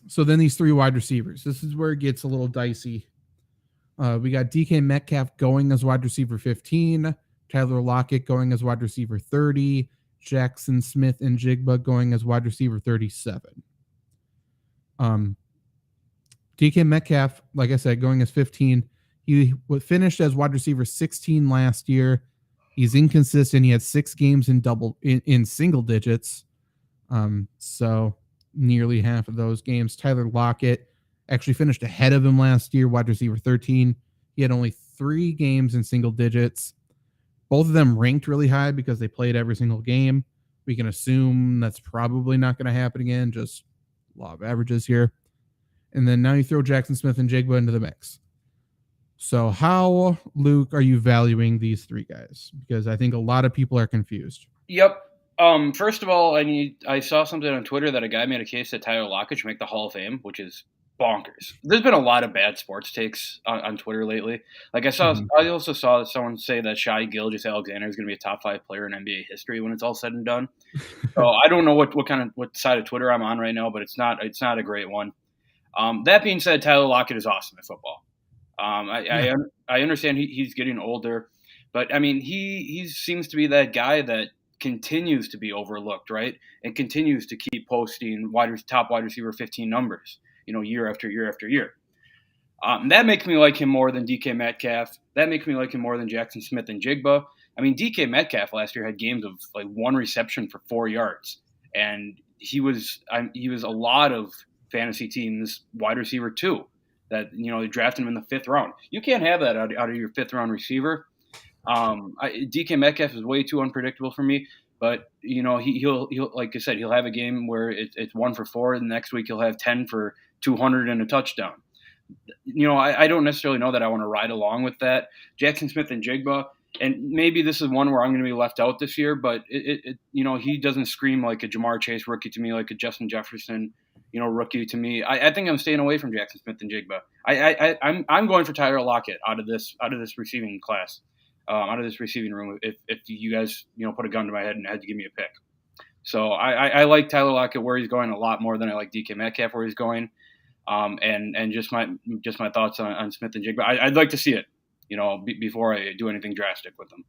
So then these three wide receivers. This is where it gets a little dicey. We got DK Metcalf going as wide receiver 15, Tyler Lockett going as wide receiver 30, Jackson Smith and Jigba going as wide receiver 37. DK Metcalf, like I said, going as 15. He finished as wide receiver 16 last year. He's inconsistent. He had 6 games in single digits. So nearly half of those games. Tyler Lockett actually finished ahead of him last year, wide receiver 13. He had only 3 games in single digits. Both of them ranked really high because they played every single game. We can assume that's probably not going to happen again, just law of averages here. And then now you throw Jackson Smith and Jigba into the mix. So how, Luke, are you valuing these 3 guys? Because I think a lot of people are confused. Yep. First of all, I saw something on Twitter that a guy made a case that Tyler Lockett should make the Hall of Fame, which is bonkers. There's been a lot of bad sports takes on Twitter lately. Like I also saw someone say that Shai Gilgeous-Alexander is going to be a top 5 player in NBA history when it's all said and done. So I don't know what side of Twitter I'm on right now, but it's not a great one. That being said, Tyler Lockett is awesome at football. I understand he's getting older, but I mean he seems to be that guy that continues to be overlooked, right? And continues to keep posting top wide receiver 15 numbers, year after year after year. That makes me like him more than DK Metcalf. That makes me like him more than Jackson Smith and Jigba. I mean, DK Metcalf last year had games of like 1 reception for 4 yards, and he was a lot of fantasy teams wide receiver 2 that they drafted him in the 5th round. You can't have that out of your 5th round receiver. DK Metcalf is way too unpredictable for me, but he'll like I said, he'll have a game where it's 1 for 4, and the next week he'll have 10 for 200 and a touchdown. I don't necessarily know that I want to ride along with that. Jackson Smith and Jigba, and maybe this is one where I'm going to be left out this year, but he doesn't scream like a Jamar Chase rookie to me, like a Justin Jefferson rookie to me. I think I'm staying away from Jackson Smith and Jigba. I'm going for Tyler Lockett out of this receiving class. Out of this receiving room, if you guys put a gun to my head and had to give me a pick. So I like Tyler Lockett where he's going a lot more than I like DK Metcalf where he's going, and just my thoughts on Smith and Jigba. I'd like to see it, before I do anything drastic with them.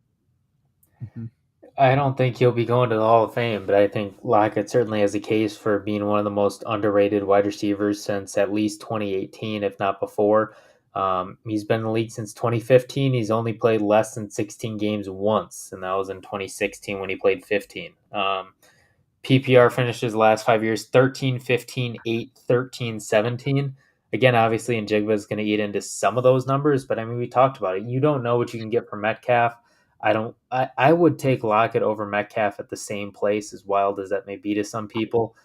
Mm-hmm. I don't think he'll be going to the Hall of Fame, but I think Lockett certainly has a case for being one of the most underrated wide receivers since at least 2018, if not before. He's been in the league since 2015. He's only played less than 16 games once, and that was in 2016 when he played 15. PPR finished his last 5 years 13, 15, 8, 13, 17. Again, obviously, and Jigba is going to eat into some of those numbers, but I mean, we talked about it. You don't know what you can get from Metcalf. I would take Lockett over Metcalf at the same place, as wild as that may be to some people.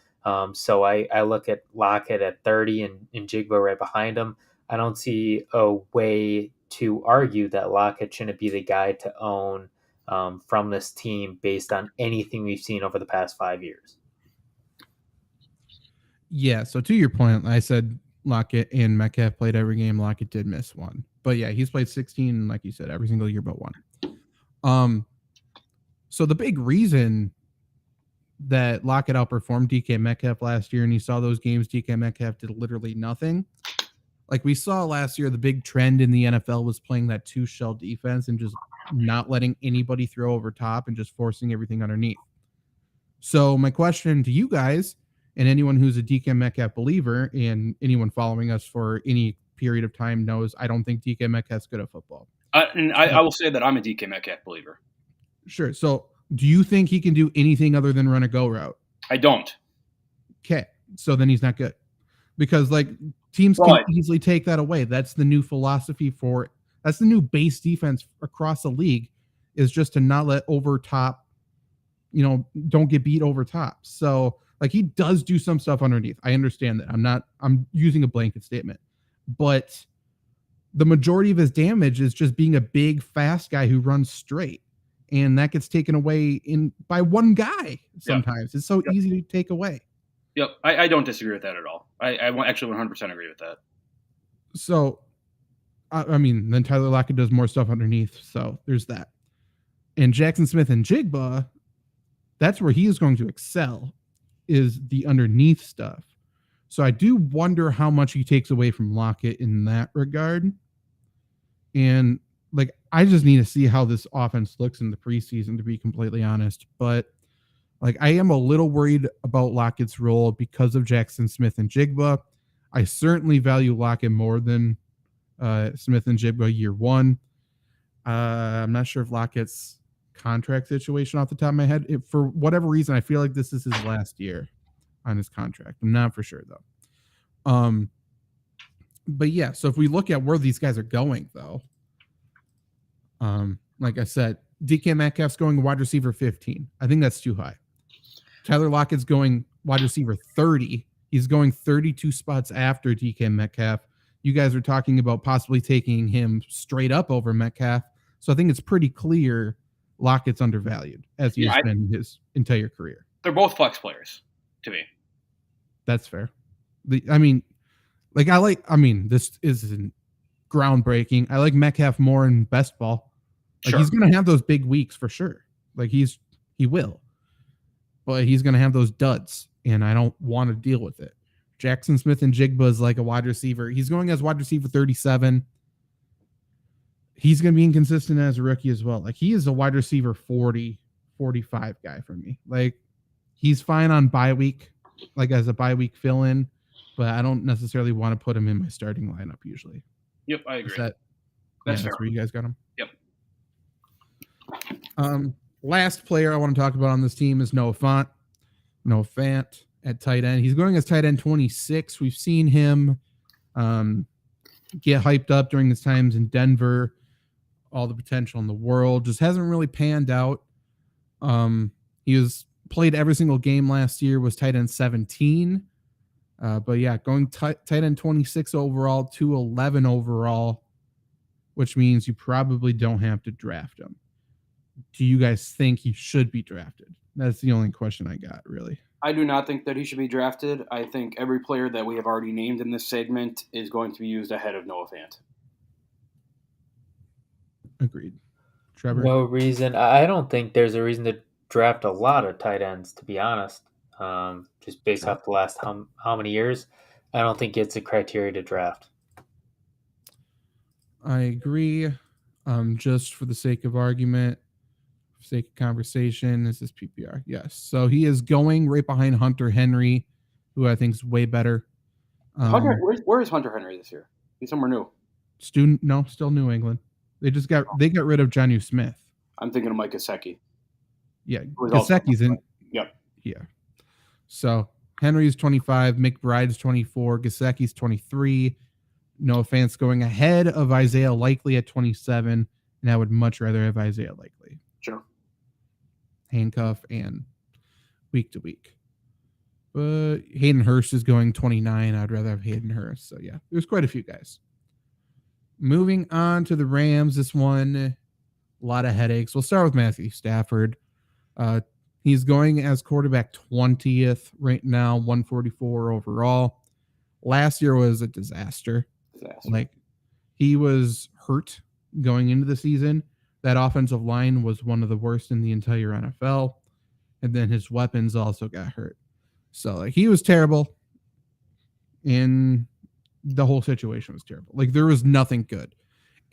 So I look at Lockett at 30 and Jigba right behind him. I don't see a way to argue that Lockett shouldn't be the guy to own from this team based on anything we've seen over the past 5 years. Yeah, so to your point, I said Lockett and Metcalf played every game. Lockett did miss one. But yeah, he's played 16, like you said, every single year but one. So the big reason that Lockett outperformed DK Metcalf last year, and you saw those games DK Metcalf did literally nothing. Like we saw last year, the big trend in the NFL was playing that two-shell defense and just not letting anybody throw over top and just forcing everything underneath. So my question to you guys, and anyone who's a DK Metcalf believer, and anyone following us for any period of time knows I don't think DK Metcalf's good at football. I will say that I'm a DK Metcalf believer. Sure. So do you think he can do anything other than run a go route? I don't. Okay. So then he's not good. Because like teams can easily take that away. That's the new philosophy that's the new base defense across the league, is just to not let over top, don't get beat over top. So like he does do some stuff underneath. I understand that. I'm using a blanket statement, but the majority of his damage is just being a big, fast guy who runs straight. And that gets taken away by one guy sometimes. Yep. It's so easy to take away. Yep. I don't disagree with that at all. I actually 100% agree with that. So, I mean, then Tyler Lockett does more stuff underneath. So there's that. And Jackson Smith and Jigba, that's where he is going to excel, is the underneath stuff. So I do wonder how much he takes away from Lockett in that regard. And like, I just need to see how this offense looks in the preseason, to be completely honest. But like, I am a little worried about Lockett's role because of Jackson Smith and Jigba. I certainly value Lockett more than Smith and Jigba year one. I'm not sure if Lockett's contract situation off the top of my head. For whatever reason, I feel like this is his last year on his contract. I'm not for sure though. But yeah, so if we look at where these guys are going though, like I said, DK Metcalf's going wide receiver 15. I think that's too high. Tyler Lockett's going wide receiver 30. He's going 32 spots after DK Metcalf. You guys are talking about possibly taking him straight up over Metcalf. So I think it's pretty clear Lockett's undervalued, as he has been his entire career. They're both flex players to me. That's fair. This isn't groundbreaking. I like Metcalf more in best ball. Like He's going to have those big weeks for sure. Like he will, but he's going to have those duds, and I don't want to deal with it. Jackson Smith and Jigba is like a wide receiver. He's going as wide receiver 37. He's going to be inconsistent as a rookie as well. Like he is a wide receiver 40, 45 guy for me. Like he's fine on bye week, like as a bye week fill in, but I don't necessarily want to put him in my starting lineup usually. Yep, I agree. That's where you guys got him. Yep. Last player I want to talk about on this team is Noah Fant. Noah Fant at tight end. He's going as tight end 26. We've seen him get hyped up during his times in Denver. All the potential in the world. Just hasn't really panned out. He was played every single game last year, was tight end 17. But yeah, going tight end 26 overall, 211 overall, which means you probably don't have to draft him. Do you guys think he should be drafted? That's the only question I got, really. I do not think that he should be drafted. I think every player that we have already named in this segment is going to be used ahead of Noah Fant. Agreed. Trevor? No reason. I don't think there's a reason to draft a lot of tight ends, to be honest. Just based off the last how many years, I don't think it's a criteria to draft. I agree. Just for the sake of argument, for sake of conversation, is this PPR? Yes. So he is going right behind Hunter Henry, who I think is way better. Where is Hunter Henry this year? He's somewhere new. Still New England. They got rid of Jonnu Smith. I'm thinking of Mike Gesicki. Yeah, Gesicki's in. Yep. Yeah. So Henry's 25, McBride's 24, Gesicki's 23. Noah Fant's going ahead of Isaiah Likely at 27, and I would much rather have Isaiah Likely. Sure. Handcuff and week to week. But Hayden Hurst is going 29. I'd rather have Hayden Hurst. So yeah, there's quite a few guys. Moving on to the Rams, this one, a lot of headaches. We'll start with Matthew Stafford. He's going as quarterback 20th right now, 144 overall. Last year was a disaster. Like, he was hurt going into the season. That offensive line was one of the worst in the entire NFL. And then his weapons also got hurt. So like, he was terrible. And the whole situation was terrible. Like, there was nothing good.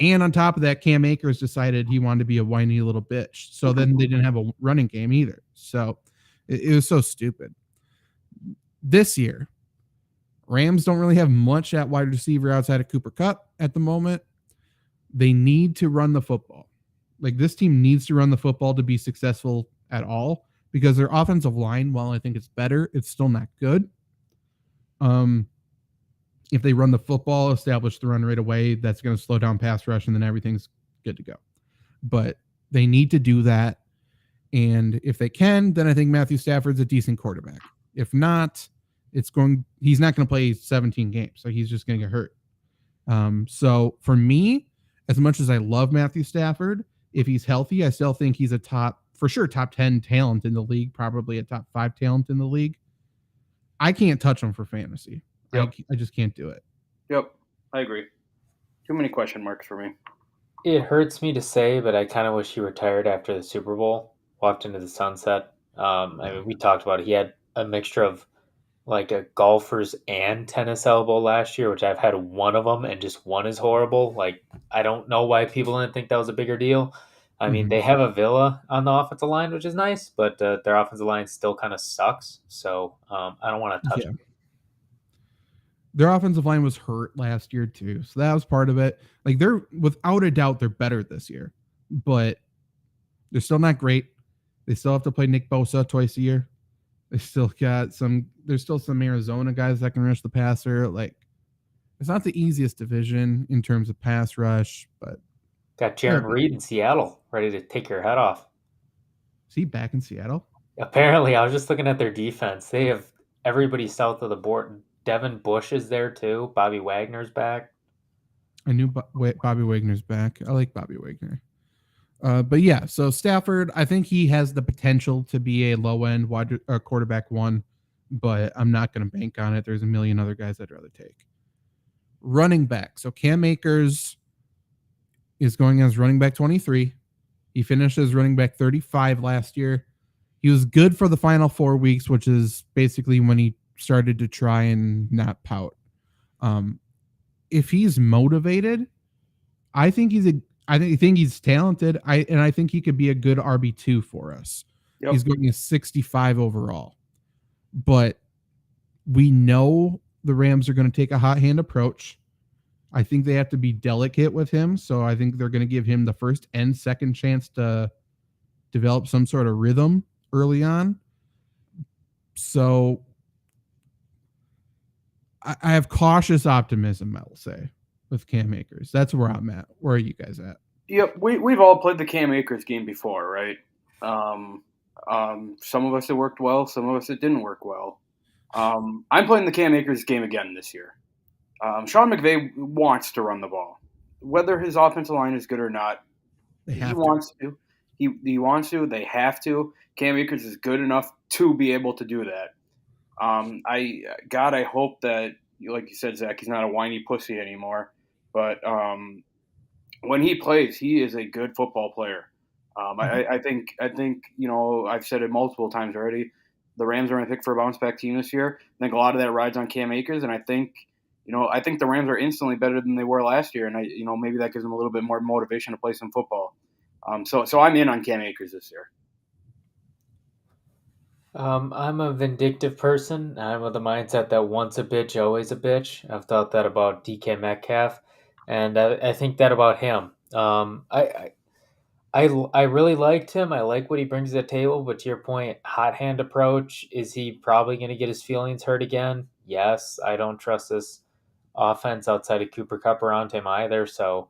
And on top of that, Cam Akers decided he wanted to be a whiny little bitch. So then they didn't have a running game either. So it was so stupid. This year, Rams don't really have much at wide receiver outside of Cooper Kupp at the moment. They need to run the football. Like, this team needs to run the football to be successful at all, because their offensive line, while I think it's better, it's still not good. If they run the football, establish the run right away, that's going to slow down pass rush, and then everything's good to go. But they need to do that. And if they can, then I think Matthew Stafford's a decent quarterback. If not, he's not going to play 17 games. So he's just going to get hurt. So for me, as much as I love Matthew Stafford, if he's healthy, I still think he's a top 10 talent in the league, probably a top 5 talent in the league. I can't touch him for fantasy. Yep. I just can't do it. Yep, I agree. Too many question marks for me. It hurts me to say, but I kind of wish he retired after the Super Bowl, walked into the sunset. I mean, we talked about it. He had a mixture of like a golfer's and tennis elbow last year, which I've had one of them, and just one is horrible. Like, I don't know why people didn't think that was a bigger deal. I mean, they have a Villa on the offensive line, which is nice, but their offensive line still kind of sucks. So I don't want to touch it. Their offensive line was hurt last year too, so that was part of it. Like, they're without a doubt they're better this year, but they're still not great. They still have to play Nick Bosa twice a year. There's still some Arizona guys that can rush the passer. Like, it's not the easiest division in terms of pass rush, but got Jaron Reed in Seattle ready to take your head off. Is he back in Seattle? Apparently, I was just looking at their defense. They have everybody south of the border. Devin Bush is there too. Bobby Wagner's back. I knew Bobby Wagner's back. I like Bobby Wagner. But yeah, so Stafford, I think he has the potential to be a low-end quarterback 1, but I'm not going to bank on it. There's a million other guys I'd rather take. Running back. So Cam Akers is going as running back 23. He finished as running back 35 last year. He was good for the final 4 weeks, which is basically when he started to try and not pout. If he's motivated, I think he's talented. I think he could be a good RB2 for us. Yep. He's going to 65 overall. But we know the Rams are going to take a hot hand approach. I think they have to be delicate with him. So I think they're going to give him the first and second chance to develop some sort of rhythm early on. So I have cautious optimism, I will say, with Cam Akers. That's where I'm at. Where are you guys at? Yep, we've all played the Cam Akers game before, right? Some of us it worked well, some of us it didn't work well. I'm playing the Cam Akers game again this year. Sean McVay wants to run the ball. Whether his offensive line is good or not, he wants to. He wants to. They have to. Cam Akers is good enough to be able to do that. I hope that, like you said, Zach, he's not a whiny pussy anymore. But when he plays, he is a good football player. I think I've said it multiple times already. The Rams are going to pick for a bounce back team this year. I think a lot of that rides on Cam Akers, and I think the Rams are instantly better than they were last year, and maybe that gives them a little bit more motivation to play some football. So I'm in on Cam Akers this year. I'm a vindictive person. I'm of the mindset that once a bitch, always a bitch. I've thought that about DK Metcalf, and I think that about him. I really liked him. I like what he brings to the table, but to your point, hot hand approach, is he probably going to get his feelings hurt again? Yes. I don't trust this offense outside of Cooper Kupp around him either, so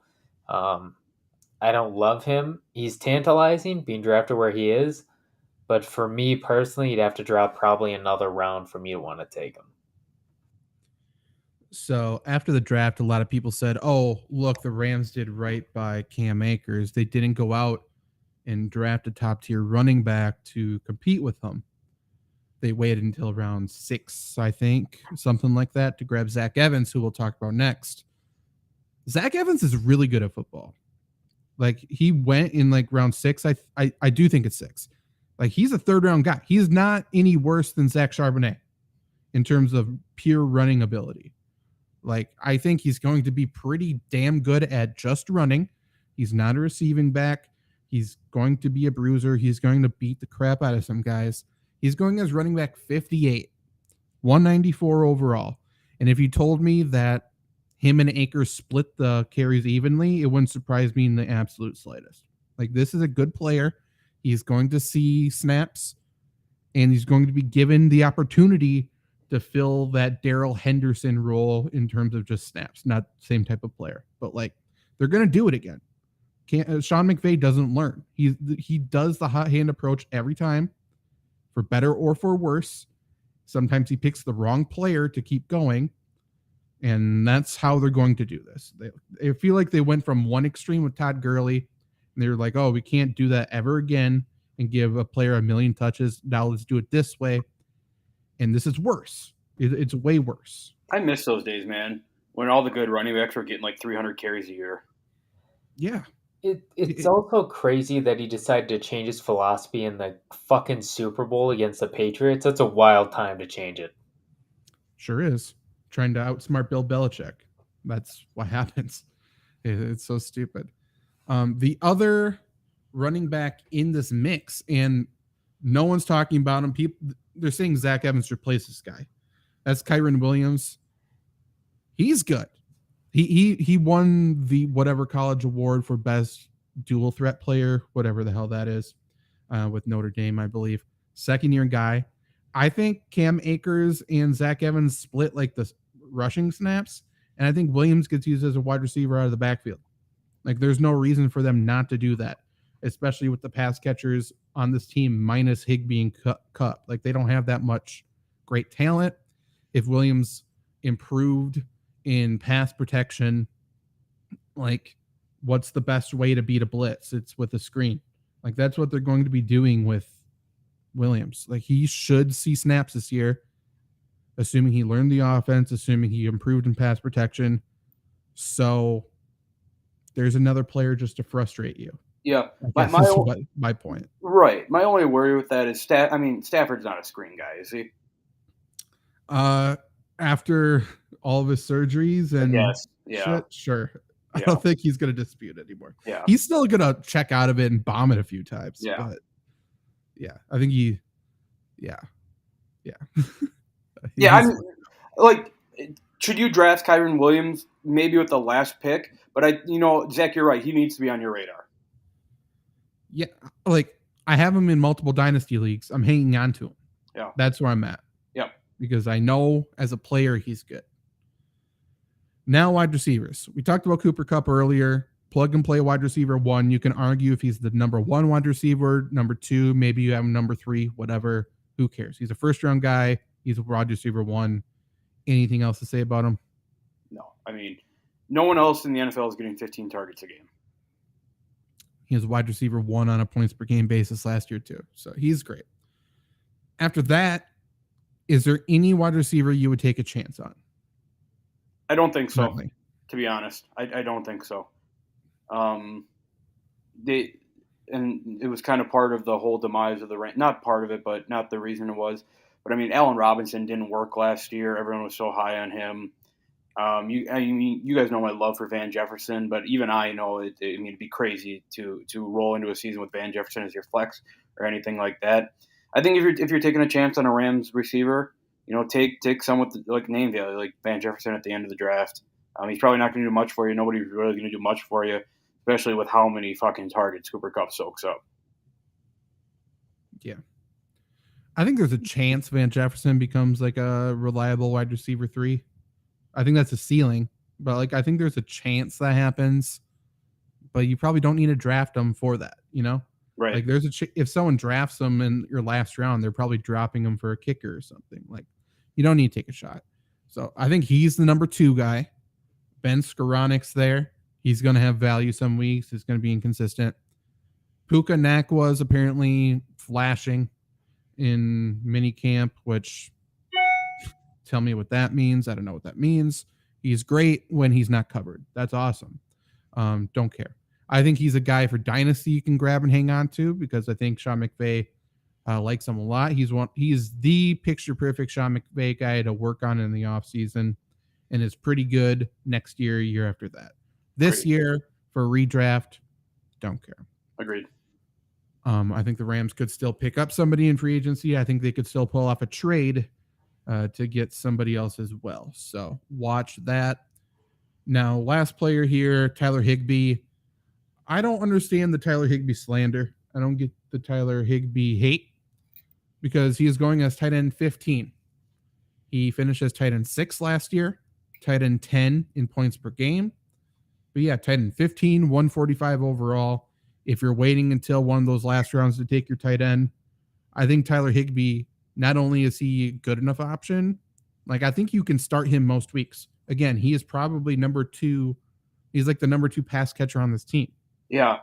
I don't love him. He's tantalizing being drafted where he is, but for me personally, you'd have to drop probably another round for me to want to take him. So after the draft, a lot of people said, "Oh, look, the Rams did right by Cam Akers. They didn't go out and draft a top-tier running back to compete with him. They waited until round 6, I think, something like that, to grab Zach Evans, who we'll talk about next." Zach Evans is really good at football. Like, he went in like round 6. I do think it's 6. Like, he's a third-round guy. He's not any worse than Zach Charbonnet in terms of pure running ability. Like, I think he's going to be pretty damn good at just running. He's not a receiving back. He's going to be a bruiser. He's going to beat the crap out of some guys. He's going as running back 58, 194 overall. And if you told me that him and Akers split the carries evenly, it wouldn't surprise me in the absolute slightest. Like, this is a good player. He's going to see snaps, and he's going to be given the opportunity to fill that Darrell Henderson role in terms of just snaps. Not the same type of player, but like, they're going to do it again. Sean McVay doesn't learn. He does the hot hand approach every time, for better or for worse. Sometimes he picks the wrong player to keep going, and that's how they're going to do this. They feel like they went from one extreme with Todd Gurley, and they were like, "Oh, we can't do that ever again and give a player 1 million touches. Now let's do it this way." And this is worse. It's way worse. I miss those days, man, when all the good running backs were getting like 300 carries a year. Yeah. It's also crazy that he decided to change his philosophy in the fucking Super Bowl against the Patriots. That's a wild time to change it. Sure is. Trying to outsmart Bill Belichick. That's what happens. It's so stupid. The other running back in this mix, and no one's talking about him. They're saying Zach Evans replaced this guy. That's Kyren Williams. He's good. He won the whatever college award for best dual threat player, whatever the hell that is, with Notre Dame, I believe. Second-year guy. I think Cam Akers and Zach Evans split like the rushing snaps, and I think Williams gets used as a wide receiver out of the backfield. Like, there's no reason for them not to do that, especially with the pass catchers on this team minus Higbee and Kupp. Like, they don't have that much great talent. If Williams improved in pass protection, like, what's the best way to beat a blitz? It's with a screen. Like, that's what they're going to be doing with Williams. Like, he should see snaps this year, assuming he learned the offense, assuming he improved in pass protection. So there's another player just to frustrate you. Yeah, my point. Right. My only worry with that is Stafford's not a screen guy, is he? After all of his surgeries and shit, sure. Yeah. I don't think he's going to dispute anymore. Yeah. He's still going to check out of it and bomb it a few times. Yeah. But yeah, I think yeah. Should you draft Kyren Williams maybe with the last pick? But Zach, you're right. He needs to be on your radar. Yeah, like, I have him in multiple dynasty leagues. I'm hanging on to him. Yeah. That's where I'm at. Yeah. Because I know as a player he's good. Now, wide receivers. We talked about Cooper Kupp earlier. Plug and play wide receiver 1. You can argue if he's the number 1 wide receiver, number 2, maybe you have him number 3, whatever. Who cares? He's a first-round guy. He's a wide receiver 1. Anything else to say about him? No. I mean, no one else in the NFL is getting 15 targets a game. He was wide receiver 1 on a points per game basis last year too. So he's great. After that, is there any wide receiver you would take a chance on? I don't think so, Certainly. To be honest. I don't think so. And it was kind of part of the whole demise of the Rams. Not part of it, but not the reason it was. But I mean, Allen Robinson didn't work last year. Everyone was so high on him. You guys know my love for Van Jefferson, but even I know it'd be crazy to roll into a season with Van Jefferson as your flex or anything like that. I think if you're taking a chance on a Rams receiver, take someone with like name value, like Van Jefferson at the end of the draft. He's probably not going to do much for you. Nobody's really going to do much for you, especially with how many fucking targets Cooper Kupp soaks up. Yeah. I think there's a chance Van Jefferson becomes like a reliable wide receiver 3. I think that's a ceiling, but like, I think there's a chance that happens, but you probably don't need to draft them for that, you know? Right. Like there's if someone drafts them in your last round, they're probably dropping them for a kicker or something. Like you don't need to take a shot. So I think he's the number 2 guy. Ben Skoranic's there. He's going to have value some weeks. He's going to be inconsistent. Puka Nakwa is apparently flashing in minicamp, which tell me what that means. I don't know what that means. He's great when he's not covered. That's awesome. Don't care. I think he's a guy for Dynasty you can grab and hang on to because I think Sean McVay likes him a lot. He's the picture perfect Sean McVay guy to work on in the offseason and is pretty good next year after that. This year for redraft, don't care. Agreed. I think the Rams could still pick up somebody in free agency. I think they could still pull off a trade to get somebody else as well. So watch that. Now, last player here, Tyler Higbee. I don't understand the Tyler Higbee slander. I don't get the Tyler Higbee hate because he is going as tight end 15. He finished as tight end 6 last year, tight end 10 in points per game. But yeah, tight end 15, 145 overall. If you're waiting until one of those last rounds to take your tight end, I think Tyler Higbee, not only is he a good enough option, like I think you can start him most weeks. Again, he is probably number 2. He's like the number 2 pass catcher on this team. Yeah.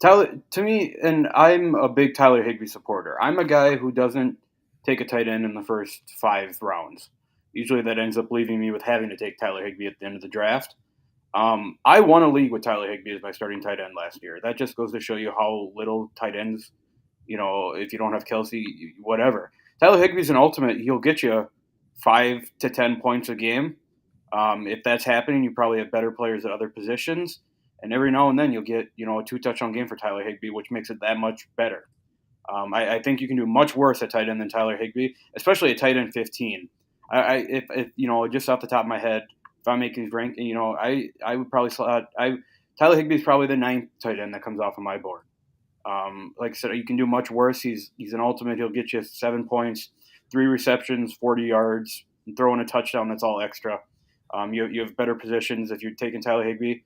Tyler, to me, and I'm a big Tyler Higbee supporter. I'm a guy who doesn't take a tight end in the first 5 rounds. Usually that ends up leaving me with having to take Tyler Higbee at the end of the draft. I won a league with Tyler Higbee as my starting tight end last year. That just goes to show you how little tight ends, if you don't have Kelsey, whatever. Tyler Higbee's an ultimate. He'll get you 5 to 10 points a game. If that's happening, you probably have better players at other positions. And every now and then you'll get, a 2-touchdown game for Tyler Higbee, which makes it that much better. I think you can do much worse at tight end than Tyler Higbee, especially at tight end 15. If just off the top of my head, if I'm making his rank, I would probably slot. Tyler Higbee is probably the 9th tight end that comes off of my board. Like I said, you can do much worse. He's an ultimate. He'll get you 7 points, 3 receptions, 40 yards, and throw in a touchdown. That's all extra. You have better positions if you're taking Tyler Higbee.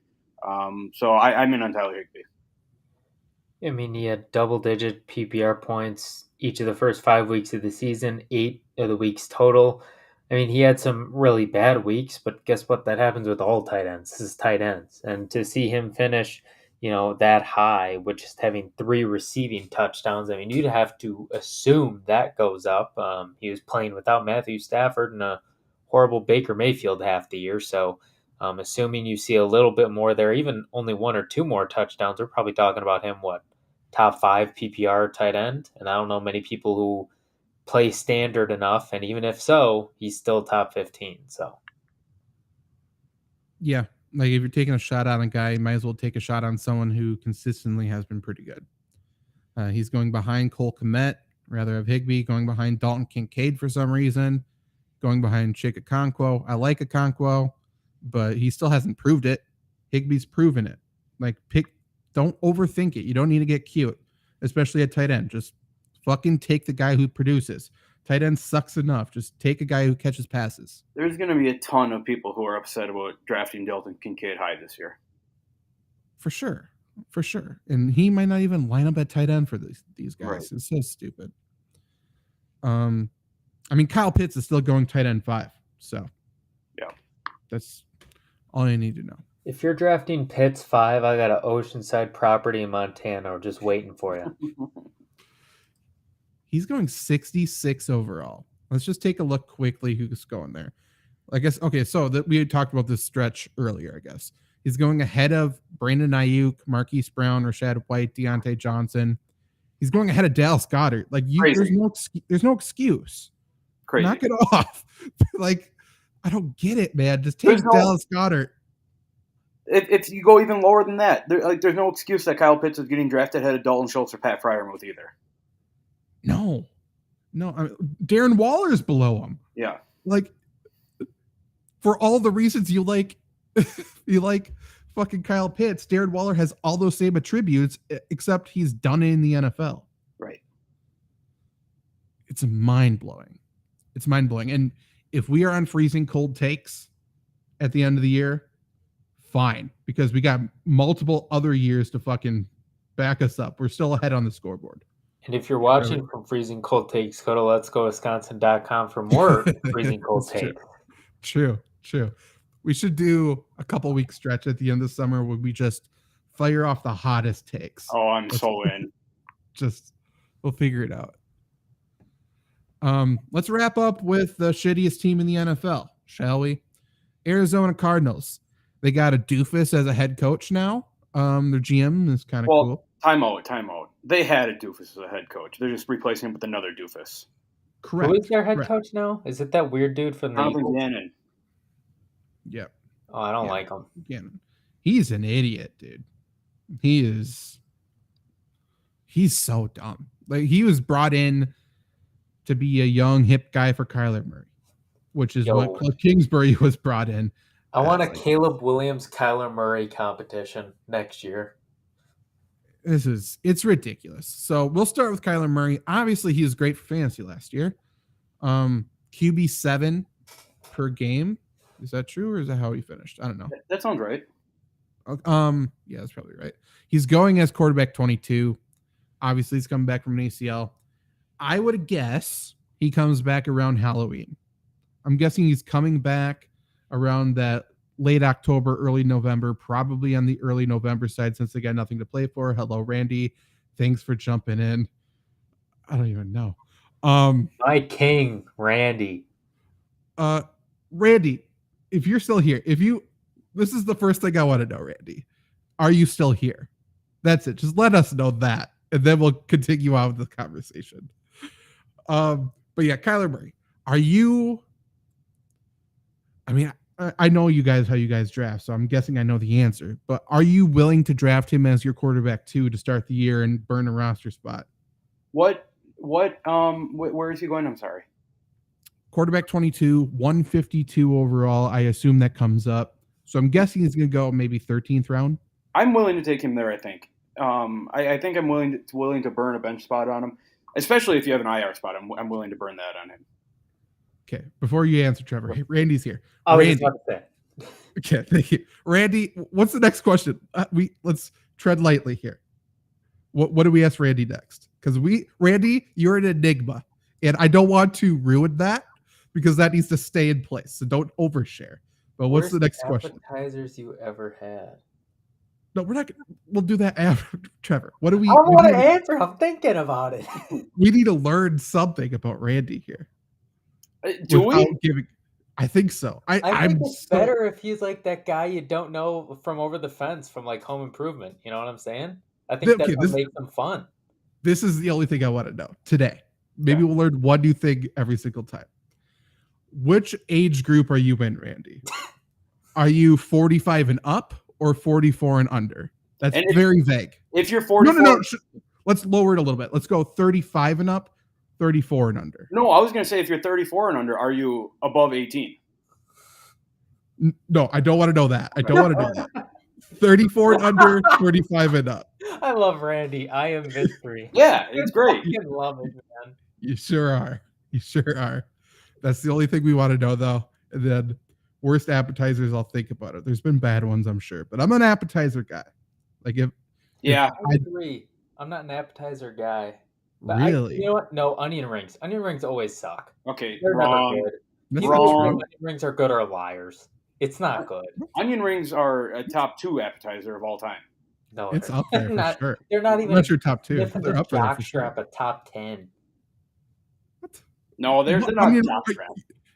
So I'm in on Tyler Higbee. I mean, he had double-digit PPR points each of the first 5 weeks of the season, 8 of the weeks total. I mean, he had some really bad weeks, but guess what? That happens with all tight ends. This is tight ends. And to see him finish, that high with just having 3 receiving touchdowns, I mean, you'd have to assume that goes up. He was playing without Matthew Stafford and a horrible Baker Mayfield half the year, so assuming you see a little bit more there, even only 1 or 2 more touchdowns, we're probably talking about him, top 5 PPR tight end? And I don't know many people who play standard enough, and even if so, he's still top 15. So, yeah, like if you're taking a shot on a guy, you might as well take a shot on someone who consistently has been pretty good. He's going behind Cole Kmet, rather of Higbee, going behind Dalton Kincaid for some reason, going behind Chika Okonkwo. I like Okonkwo, but he still hasn't proved it. Higbee's proven it. Don't overthink it. You don't need to get cute, especially at tight end. Just fucking take the guy who produces. Tight end sucks enough. Just take a guy who catches passes. There's going to be a ton of people who are upset about drafting Dalton Kincaid high this year. For sure. And he might not even line up at tight end for these guys. Right. It's so stupid. Kyle Pitts is still going tight end 5. So yeah, that's all you need to know. If you're drafting Pitts 5, I got an oceanside property in Montana just waiting for you. He's going 66 overall. Let's just take a look quickly who's going there. I guess, okay, so we had talked about this stretch earlier, I guess. He's going ahead of Brandon Ayuk, Marquise Brown, Rashad White, Deontay Johnson. He's going ahead of Dallas Goedert. There's no excuse. Crazy. Knock it off. I don't get it, man. Just take Dallas Goedert. If you go even lower than that, there's no excuse that Kyle Pitts is getting drafted ahead of Dalton Schultz or Pat Freiermuth either. No. Darren Waller's below him. Yeah. For all the reasons you like fucking Kyle Pitts, Darren Waller has all those same attributes, except he's done it in the NFL. Right. It's mind-blowing. And if we are on freezing cold takes at the end of the year, fine, because we got multiple other years to fucking back us up. We're still ahead on the scoreboard. And if you're watching from Freezing Cold Takes, go to letsgowisconsin.com for more Freezing Cold Takes. True. We should do a couple week stretch at the end of the summer where we just fire off the hottest takes. Oh, I'm so in. We'll figure it out. Let's wrap up with the shittiest team in the NFL, shall we? Arizona Cardinals. They got a doofus as a head coach now. Their GM is kind of cool. Timeout. They had a doofus as a head coach. They're just replacing him with another doofus. Correct. Who is their head coach now? Is it that weird dude from the Eagles? Gannon. Yep. Oh, I don't like him. Gannon. He's an idiot, dude. He's so dumb. Like, he was brought in to be a young, hip guy for Kyler Murray, which is what Cliff Kingsbury was brought in. I want a Caleb Williams, Kyler Murray competition next year. It's ridiculous. So we'll start with Kyler Murray. Obviously, he was great for fantasy last year. QB 7 per game. Is that true, or is that how he finished? I don't know. That sounds right. Yeah, that's probably right. He's going as quarterback 22. Obviously, he's coming back from an ACL. I would guess he comes back around Halloween. I'm guessing he's coming back around that late October, early November, probably on the early November side since they got nothing to play for. Hello, Randy. Thanks for jumping in. I don't even know. My king, Randy. Randy, if you're still here, this is the first thing I want to know, Randy. Are you still here? That's it. Just let us know that, and then we'll continue on with the conversation. But yeah, Kyler Murray, I know you guys, how you guys draft, so I'm guessing I know the answer, but are you willing to draft him as your quarterback 2 to start the year and burn a roster spot? Where is he going? I'm sorry. Quarterback 22, 152 overall. I assume that comes up. So I'm guessing he's going to go maybe 13th round. I'm willing to take him there, I think. I think I'm willing to burn a bench spot on him, especially if you have an IR spot. I'm willing to burn that on him. Okay, before you answer, Trevor, hey, Randy's here. Randy. Okay, thank you. Randy, what's the next question? Let's tread lightly here. What do we ask Randy next? Because Randy, you're an enigma, and I don't want to ruin that because that needs to stay in place. So don't overshare. But what's the next question? Appetizers you ever had? No, we're not. We'll do that after, Trevor. What do we? I don't want to answer. I'm thinking about it. We need to learn something about Randy here. Do we? I think so. I think it's better if he's like that guy you don't know from over the fence from like Home Improvement. You know what I'm saying? I think that would make them fun. This is the only thing I want to know today. Maybe we'll learn one new thing every single time. Which age group are you in, Randy? Are you 45 and up or 44 and under? That's very vague. If you're 44, no. Let's lower it a little bit. Let's go 35 and up, 34 and under. No, I was going to say if you're 34 and under, are you above 18? No, I don't want to know that. I don't want to know that. 34 and under, 35 and up. I love Randy. I am victory. Yeah, it's great. I love it, man. You sure are. That's the only thing we want to know, though. And then worst appetizers, I'll think about it. There's been bad ones, I'm sure, but I'm an appetizer guy. I agree. I'm not an appetizer guy. But really? You know what? No, onion rings. Onion rings always suck. Okay, they're wrong. Never good. Wrong. Onion rings are good or liars. It's not good. Onion rings are a top 2 appetizer of all time. No, it's up there for sure. They're not even. Not your top 2. They're up there for sure. A top 10. What? No, they're not top strap.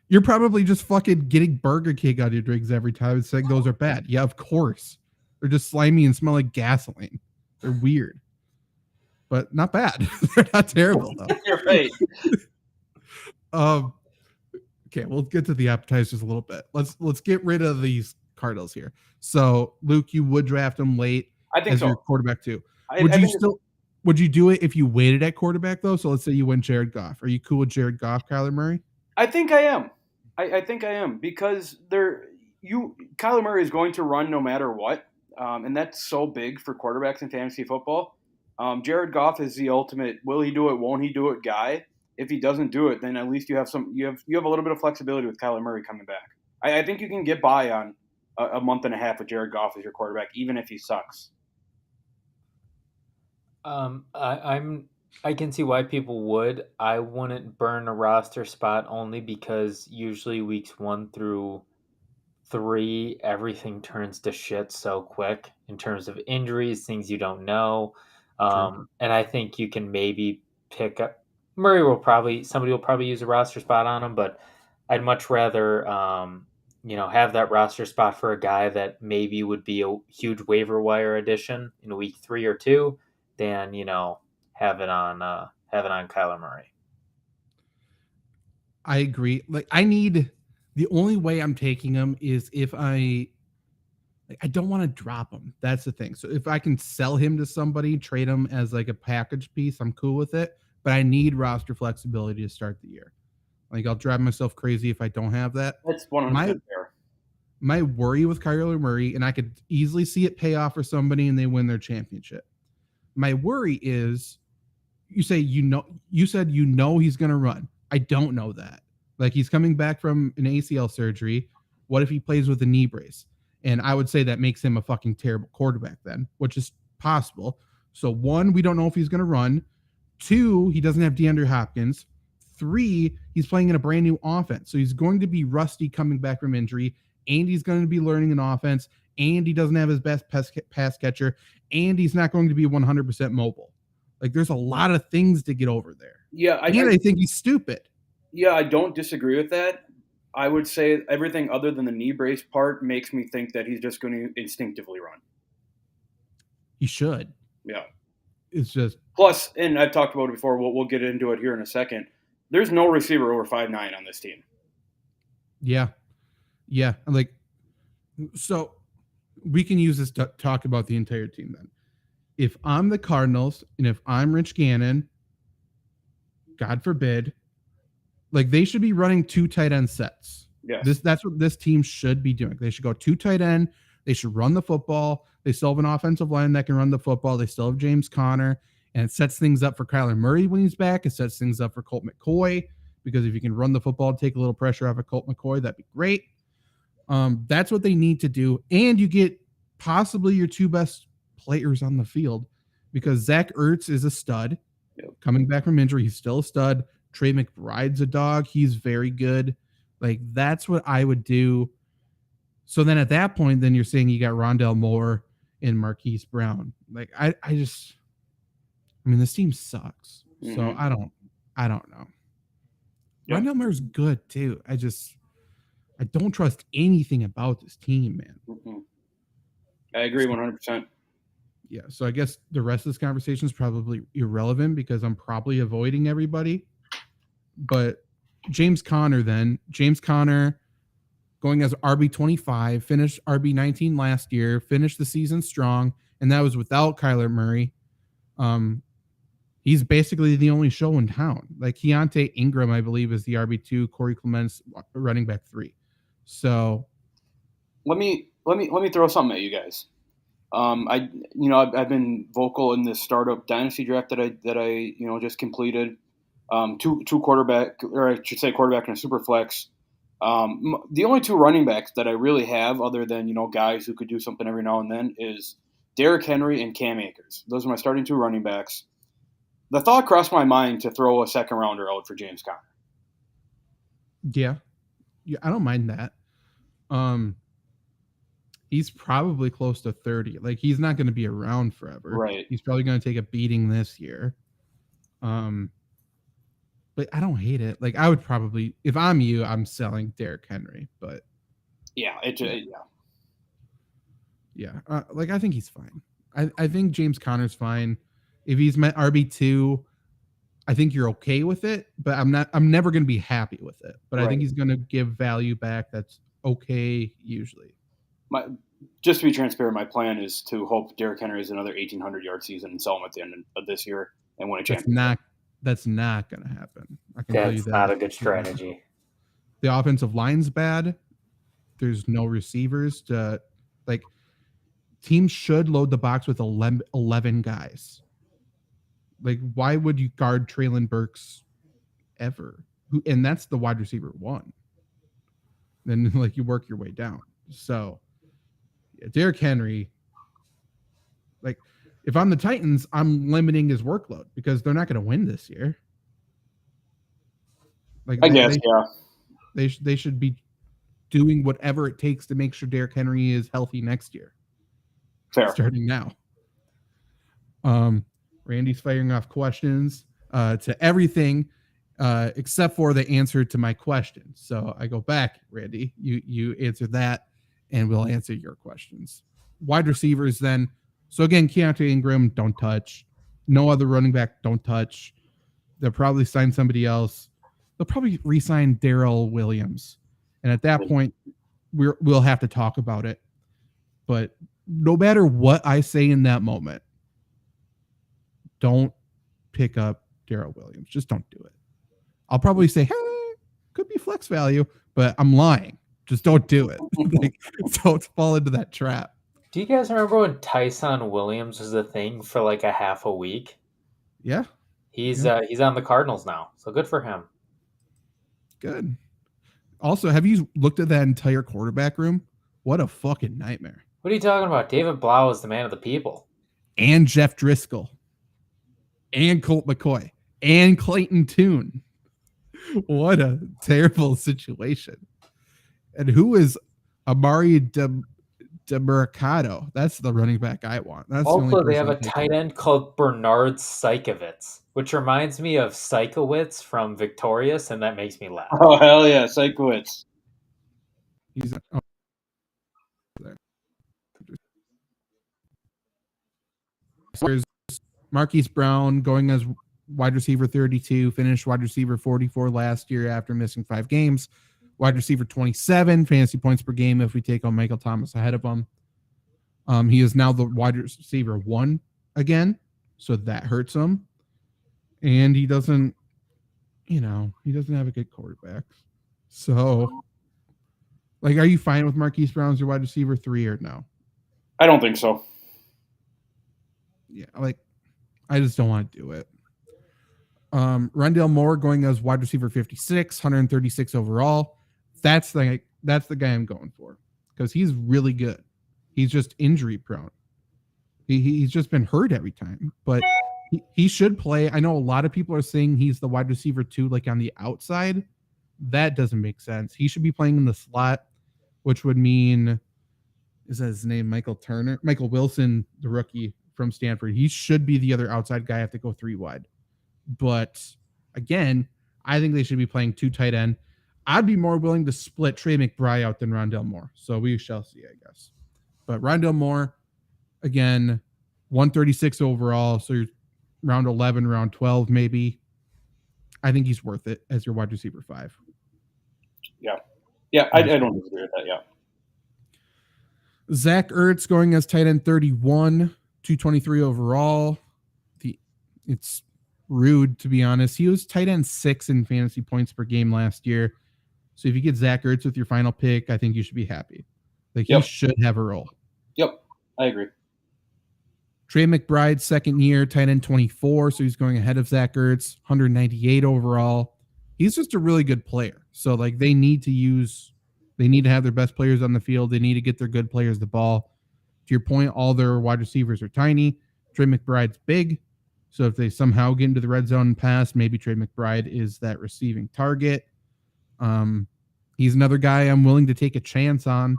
You're probably just fucking getting Burger King on your drinks every time and saying those are bad. Yeah, of course. They're just slimy and smell like gasoline. They're weird, but not bad. They're not terrible though. You're right. Okay, we'll get to the appetizers a little bit. Let's get rid of these Cardinals here. So, Luke, you would draft them late. I think as so. Your quarterback too. Would you do it if you waited at quarterback though? So let's say you went Jared Goff. Are you cool with Jared Goff, Kyler Murray? I think I am. I think I am because Kyler Murray is going to run no matter what, and that's so big for quarterbacks in fantasy football. Jared Goff is the ultimate will he do it, won't he do it guy. If he doesn't do it, then at least you have a little bit of flexibility with Kyler Murray coming back. I think you can get by on a month and a half with Jared Goff as your quarterback, even if he sucks. I can see why people would. I wouldn't burn a roster spot only because usually weeks 1 through 3, everything turns to shit so quick in terms of injuries, things you don't know. And I think you can maybe pick up somebody will probably use a roster spot on him, but I'd much rather, have that roster spot for a guy that maybe would be a huge waiver wire addition in week 3 or 2 than, have it on Kyler Murray. I agree. Like the only way I'm taking him is if I don't want to drop him. That's the thing. So if I can sell him to somebody, trade him as like a package piece, I'm cool with it. But I need roster flexibility to start the year. Like I'll drive myself crazy if I don't have that. That's 100% fair. My worry with Kyler Murray, and I could easily see it pay off for somebody and they win their championship. My worry is you said he's going to run. I don't know that. Like he's coming back from an ACL surgery. What if he plays with a knee brace? And I would say that makes him a fucking terrible quarterback then, which is possible. So 1, we don't know if he's going to run. 2, he doesn't have DeAndre Hopkins. 3, he's playing in a brand new offense. So he's going to be rusty coming back from injury, and he's going to be learning an offense, and he doesn't have his best pass catcher, and he's not going to be 100% mobile. Like there's a lot of things to get over there. Yeah, I think he's stupid. Yeah, I don't disagree with that. I would say everything other than the knee brace part makes me think that he's just going to instinctively run. He should. Yeah. It's just plus, and I've talked about it before. We'll get into it here in a second. There's no receiver over 5'9" on this team. Yeah. Like, so we can use this to talk about the entire team then. If I'm the Cardinals and if I'm Rich Gannon, God forbid, like they should be running 2 tight end sets. Yes. That's what this team should be doing. They should go 2 tight end. They should run the football. They still have an offensive line that can run the football. They still have James Conner, and it sets things up for Kyler Murray when he's back. It sets things up for Colt McCoy, because if you can run the football, take a little pressure off of Colt McCoy, that'd be great. That's what they need to do. And you get possibly your 2 best players on the field, because Zach Ertz is a stud. Yep. Coming back from injury, he's still a stud. Trey McBride's a dog. He's very good. Like, that's what I would do. So then at that point, then you're saying you got Rondale Moore and Marquise Brown. Like, I mean, this team sucks. Mm-hmm. So I don't know. Yep. Rondale Moore's good too. I don't trust anything about this team, man. Mm-hmm. I agree 100%. Yeah. So I guess the rest of this conversation is probably irrelevant because I'm probably avoiding everybody. But James Conner going as RB25, finished RB19 last year, finished the season strong, and that was without Kyler Murray. He's basically the only show in town. Like Keontae Ingram, I believe, is the RB2, Corey Clements running back 3. So let me throw something at you guys. I've been vocal in this startup dynasty draft that I just completed. Two quarterback, or I should say quarterback and a super flex. The only 2 running backs that I really have, other than guys who could do something every now and then, is Derrick Henry and Cam Akers. Those are my starting 2 running backs. The thought crossed my mind to throw a second rounder out for James Conner. Yeah, I don't mind that. He's probably close to 30. Like, he's not going to be around forever. Right. He's probably going to take a beating this year. But I don't hate it. Like, I would probably, if I'm you, I'm selling Derrick Henry. But yeah, yeah. Like, I think he's fine. I think James Conner's fine. If he's met RB2, I think you're okay with it. But I'm never going to be happy with it. But right. I think he's going to give value back. That's okay usually. Just to be transparent, my plan is to hope Derrick Henry is another 1,800 yard season and sell him at the end of this year and win a championship. That's not going to happen. I can tell you that. That's not a good strategy. The offensive line's bad. There's no receivers to, like, teams should load the box with 11 guys. Like, why would you guard Treylon Burks ever? And that's the wide receiver 1. Then, like, you work your way down. So Derrick Henry, like, if I'm the Titans, I'm limiting his workload because they're not going to win this year. Like, I guess, they should be doing whatever it takes to make sure Derrick Henry is healthy next year. Fair. Starting now. Randy's firing off questions to everything except for the answer to my question. So I go back, Randy. You answer that, and we'll answer your questions. Wide receivers then. So again, Keontae Ingram, don't touch. No other running back, don't touch. They'll probably sign somebody else. They'll probably re-sign Darrell Williams. And at that point, we'll have to talk about it. But no matter what I say in that moment, don't pick up Darrell Williams. Just don't do it. I'll probably say, hey, could be flex value, but I'm lying. Just don't do it. Like, don't fall into that trap. Do you guys remember when Tyson Williams was a thing for like a half a week? Yeah. He's on the Cardinals now, so good for him. Good. Also, have you looked at that entire quarterback room? What a fucking nightmare. What are you talking about? David Blau is the man of the people. And Jeff Driscoll. And Colt McCoy. And Clayton Tune. What a terrible situation. And who is Amari DeMercado? That's the running back I want. That's also, they have a tight end called Bernard Sykowitz, which reminds me of Sykowitz from Victorious, and that makes me laugh. Oh, hell yeah, Sykowitz. He's There's Marquise Brown going as wide receiver 32, finished wide receiver 44 last year after missing 5 games. Wide receiver 27, fantasy points per game if we take on Michael Thomas ahead of him. He is now the wide receiver 1 again, so that hurts him. And he doesn't have a good quarterback. So, like, are you fine with Marquise Brown as your wide receiver 3 or no? I don't think so. Yeah, like, I just don't want to do it. Rondale Moore going as wide receiver 56, 136 overall. That's the guy I'm going for because he's really good. He's just injury prone. He's just been hurt every time, but he should play. I know a lot of people are saying he's the wide receiver 2, like on the outside. That doesn't make sense. He should be playing in the slot, which would mean, is that his name? Michael Wilson, the rookie from Stanford. He should be the other outside guy. I have to go 3 wide. But again, I think they should be playing 2 tight end. I'd be more willing to split Trey McBride out than Rondale Moore. So we shall see, I guess. But Rondale Moore, again, 136 overall. So you're round 11, round 12, maybe. I think he's worth it as your wide receiver 5. Yeah. Yeah, I don't disagree with that, yeah. Zach Ertz going as tight end 31, 223 overall. It's rude, to be honest. He was tight end 6 in fantasy points per game last year. So if you get Zach Ertz with your final pick, I think you should be happy. Like, he should have a role. Yep, I agree. Trey McBride, second year, tight end 24. So he's going ahead of Zach Ertz, 198 overall. He's just a really good player. So, like, they need to have their best players on the field. They need to get their good players the ball. To your point, all their wide receivers are tiny. Trey McBride's big. So if they somehow get into the red zone and pass, maybe Trey McBride is that receiving target. He's another guy I'm willing to take a chance on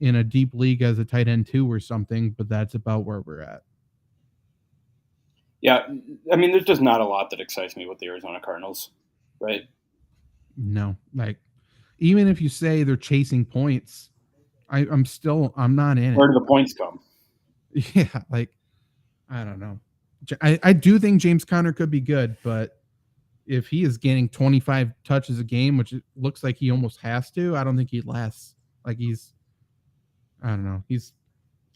in a deep league as a tight end 2 or something, but that's about where we're at. Yeah, I mean, there's just not a lot that excites me with the Arizona Cardinals, right? No, like, even if you say they're chasing points, I'm not in it. Where do the points come? Yeah, like, I don't know. I do think James Conner could be good, but if he is gaining 25 touches a game, which it looks like he almost has to, I don't think he lasts. Like, I don't know. He's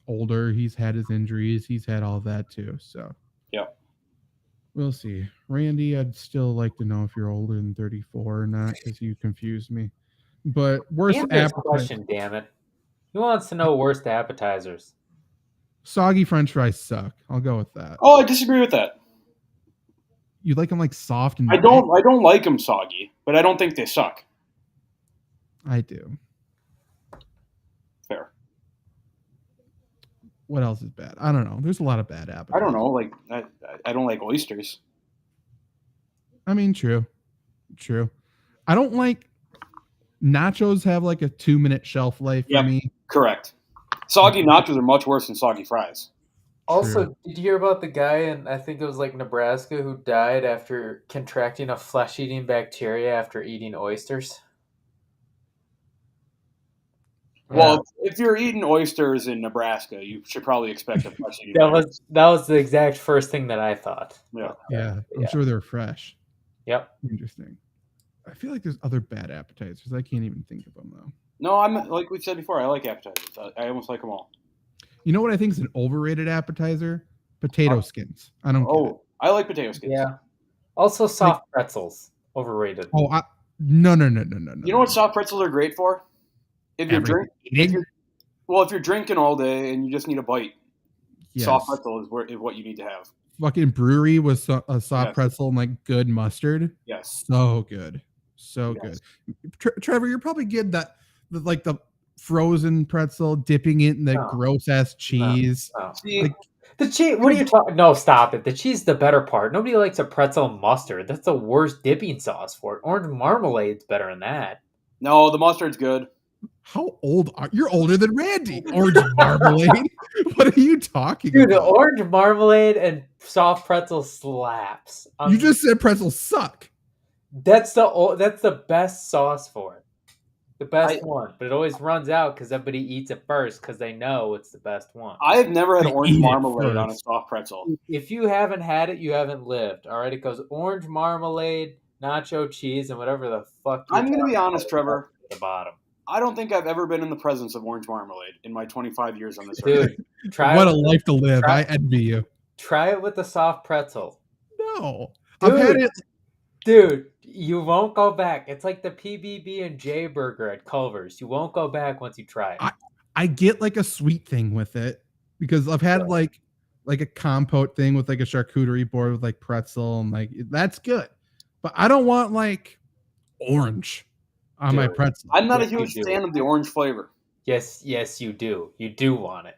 older. He's had his injuries. He's had all that too. So, yeah, we'll see. Randy, I'd still like to know if you're older than 34 or not, because you confused me. But worst question, damn it. Who wants to know worst appetizers? Soggy French fries suck. I'll go with that. Oh, I disagree with that. You like them like soft and I don't like them soggy, but I don't think they suck. I do. Fair. What else is bad? I don't know. There's a lot of bad appetizers. I don't know. Like I don't like oysters. I mean, true. I don't like nachos. Have like a 2-minute shelf life for Yep. me. Correct. Soggy nachos are much worse than soggy fries. Also, True. did you hear about the guy in, I think it was like Nebraska, who died after contracting a flesh-eating bacteria after eating oysters? Well, if you're eating oysters in Nebraska, you should probably expect a fresh eating. That was the exact first thing that I thought. Yeah. Yeah, I'm Yeah. sure they're fresh. Yep. Interesting. I feel like there's other bad appetizers. I can't even think of them though. No, I'm like we said before. I like appetizers. I almost like them all. You know what I think is an overrated appetizer? Potato skins. I don't get it. I like potato skins. Yeah. Also, soft pretzels, overrated. Oh, no. You know what soft pretzels are great for? If you're drinking all day and you just need a bite, soft pretzel is what you need to have. Fucking brewery with a soft pretzel and like good mustard. Yes. So good. Good. Trevor, you're probably getting that like the frozen pretzel, dipping it in the gross ass cheese. No. See, like, the cheese. What are you talking? No, stop it. The cheese is the better part. Nobody likes a pretzel and mustard. That's the worst dipping sauce for it. Orange marmalade's better than that. No, the mustard's good. How old are you? You're older than Randy. Orange marmalade. What are you talking Dude, about? the orange marmalade and soft pretzel slaps. You just said pretzels suck. That's the best sauce for it. The best one. But it always runs out because everybody eats it first because they know it's the best one. I have never had orange marmalade on a soft pretzel. If you haven't had it, you haven't lived. All right, it goes orange marmalade, nacho cheese, and whatever the fuck. I'm going to be honest, Trevor. At the bottom. I don't think I've ever been in the presence of orange marmalade in my 25 years on this earth. Dude, what a life to live. I envy you. Try it with the soft pretzel. No. Dude, I've had it. Dude, you won't go back. It's like the PBB and J burger at Culver's. You won't go back once you try it. I get like a sweet thing with it because I've had like a compote thing with like a charcuterie board with like pretzel and like that's good. But I don't want like orange on my pretzel. I'm not a huge fan of the orange flavor. Yes, you do. You do want it.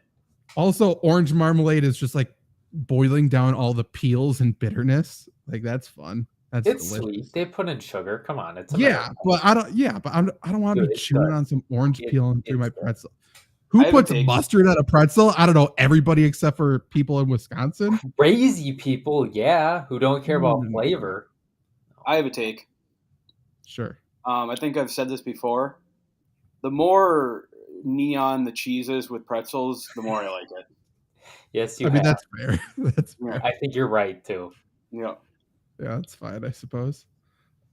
Also, orange marmalade is just like boiling down all the peels and bitterness. Like that's fun. It's delicious. Sweet. They put in sugar. Come on, it's but I don't want to be chewing on some orange peel through my pretzel. Who puts mustard on a pretzel? I don't know. Everybody except for people in Wisconsin. Crazy people, yeah, who don't care about flavor. I have a take. Sure. I think I've said this before. The more neon the cheese is with pretzels, the more I like it. Yes, you. I mean, that's fair. That's fair. I think you're right too. Yeah. Yeah, that's fine, I suppose.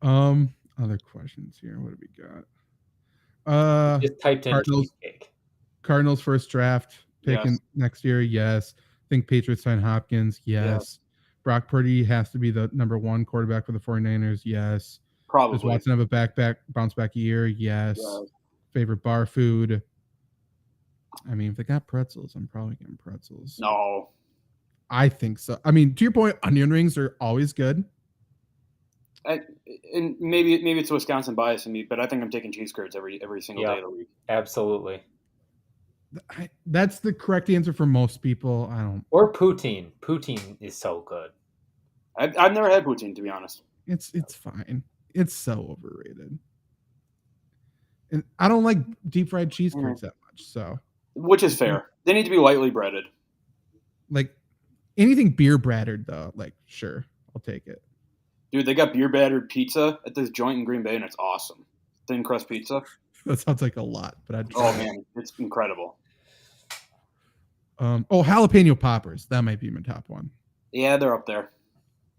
Other questions here. What have we got? Just typed in cheesecake. Cardinals first draft taken next year. Yes. I think Patriots sign Hopkins. Yes. Brock Purdy has to be the number 1 quarterback for the 49ers. Yes. Probably. Does Watson have a bounce back year? Yes. Favorite bar food? I mean, if they got pretzels, I'm probably getting pretzels. No. I think so. I mean, to your point, onion rings are always good. And maybe it's Wisconsin bias in me, but I think I'm taking cheese curds every single day of the week. Absolutely. That's the correct answer for most people. I don't. Or poutine. Poutine is so good. I've never had poutine, to be honest. It's fine. It's so overrated. And I don't like deep fried cheese curds that much. So. Which is fair. They need to be lightly breaded. Like anything beer battered though, like sure, I'll take it. Dude, they got beer battered pizza at this joint in Green Bay, and it's awesome. Thin crust pizza. That sounds like a lot, but man, it's incredible. Jalapeno poppers. That might be my top one. Yeah, they're up there.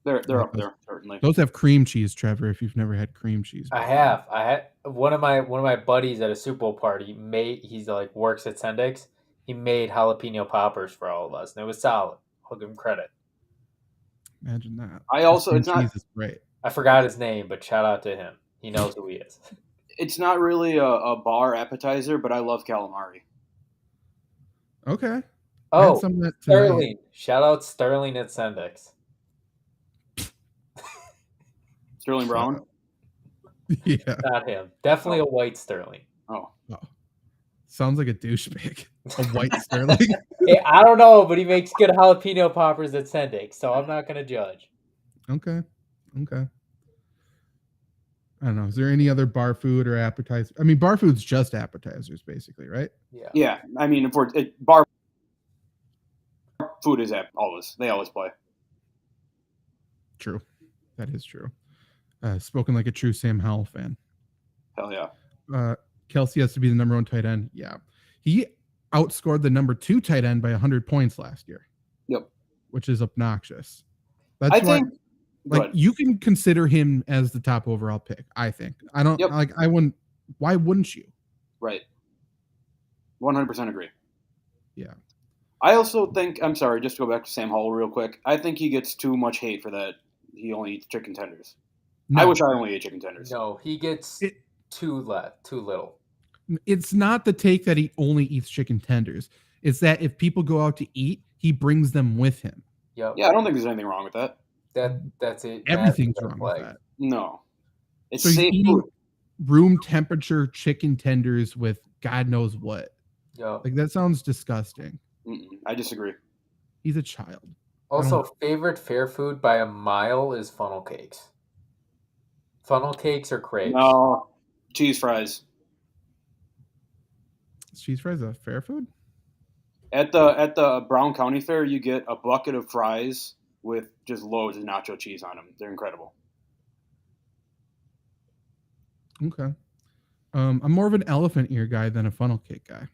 They're up there certainly. Those have cream cheese, Trevor. If you've never had cream cheese, I have. I had one of my buddies at a Super Bowl party. He's like works at Sendix. He made jalapeno poppers for all of us, and it was solid. I'll give him credit. Imagine that. Cheese is great. I forgot his name, but shout out to him. He knows who he is. It's not really a bar appetizer, but I love calamari. Okay. Oh, Sterling. Shout out Sterling at Sendix. Sterling Brown? Yeah. Not him. Definitely a white Sterling. Oh. Sounds like a douchebag. A white Sterling. Hey, I don't know, but he makes good jalapeno poppers at Sendik, so I'm not gonna judge. Okay. I don't know. Is there any other bar food or appetizer? I mean, bar food's just appetizers, basically, right? Yeah. I mean, bar food is they always play. True. That is true. Spoken like a true Sam Howell fan. Hell yeah. Kelsey has to be the number 1 tight end. Yeah. He outscored the number 2 tight end by 100 points last year. Yep. Which is obnoxious. I think you can consider him as the top overall pick, I think. I don't I wouldn't. Why wouldn't you? Right. 100% agree. Yeah. I also think, I'm sorry, just to go back to Sam Howell real quick. I think he gets too much hate for that. He only eats chicken tenders. No. I wish I only ate chicken tenders. No, he gets too little. It's not the take that he only eats chicken tenders. It's that if people go out to eat, he brings them with him. Yep. Yeah, I don't think there's anything wrong with that. That's it. Everything's wrong with that. No. It's so safe food. Room temperature chicken tenders with God knows what. Yep. Like, that sounds disgusting. I disagree. He's a child. Also, favorite fair food by a mile is funnel cakes. Funnel cakes or crepes? No. Cheese fries. Is cheese fries a fair food? At the Brown County Fair, you get a bucket of fries with just loads of nacho cheese on them. They're incredible. Okay. I'm more of an elephant ear guy than a funnel cake guy.